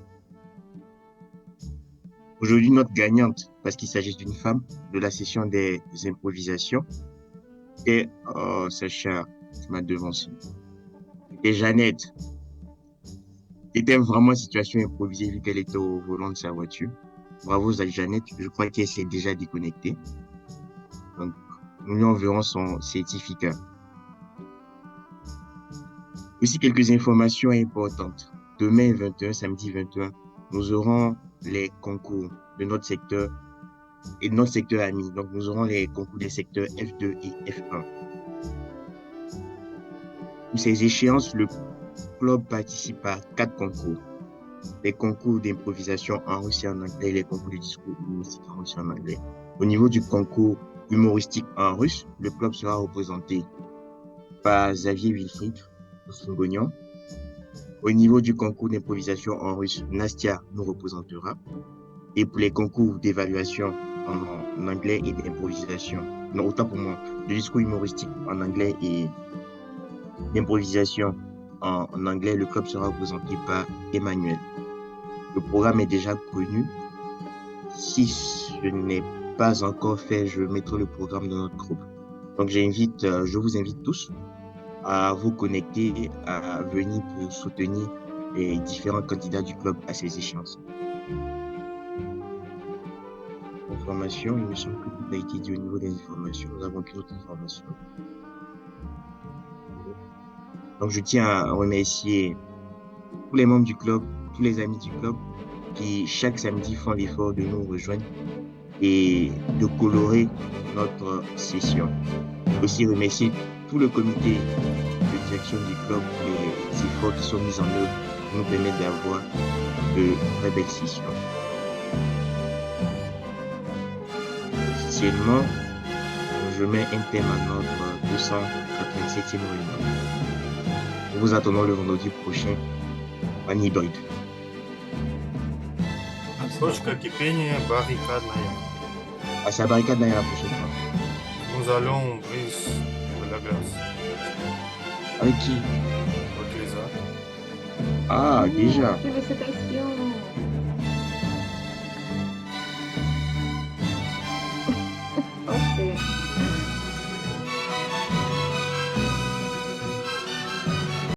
Aujourd'hui, notre gagnante, parce qu'il s'agit d'une femme, de la session des improvisations, est, oh, Sacha, tu m'as devancé. Et Jeannette, qui était vraiment en situation improvisée vu qu'elle était au volant de sa voiture. Bravo, Jeannette, je crois qu'elle s'est déjà déconnectée. Donc, nous lui enverrons son certificat. Aussi, quelques informations importantes. Demain 21, samedi 21, nous aurons les concours de notre secteur et de notre secteur ami. Donc, nous aurons les concours des secteurs F2 et F1. Pour ces échéances, le club participe à 4 concours. Les concours d'improvisation en russe et en anglais et les concours de discours humoristique en russe et en anglais. Au niveau du concours humoristique en russe, le club sera représenté par Xavier Wilfried Doufungognon. Au niveau du concours d'improvisation en russe, Nastia nous représentera. Et pour les concours d'évaluation en anglais et d'improvisation, non, autant pour moi, de discours humoristique en anglais et d'improvisation en anglais, le club sera représenté par Emmanuel. Le programme est déjà connu. Si ce n'est pas encore fait, je mettrai le programme dans notre groupe. Donc je vous invite tous à vous connecter, à venir pour soutenir les différents candidats du club à ces échéances. informations. Il me semble que tout a été dit au niveau des informations. Nous avons qu'une autre information. Donc, je tiens à remercier tous les membres du club, tous les amis du club qui, chaque samedi, font l'effort de nous rejoindre et de colorer notre session. Aussi remercier tout le comité de direction du club et les efforts qui sont mis en œuvre pour nous permettre d'avoir de très belles sessions. Officiellement, je mets un thème à notre 287e réunion. Nous vous attendons le vendredi prochain en hybride. Точка кипения баррикадная. À sa barricade la prochaine fois. Nous allons brise de la glace. Avec qui? Avec les arts. Ah, déjà. Félicitations.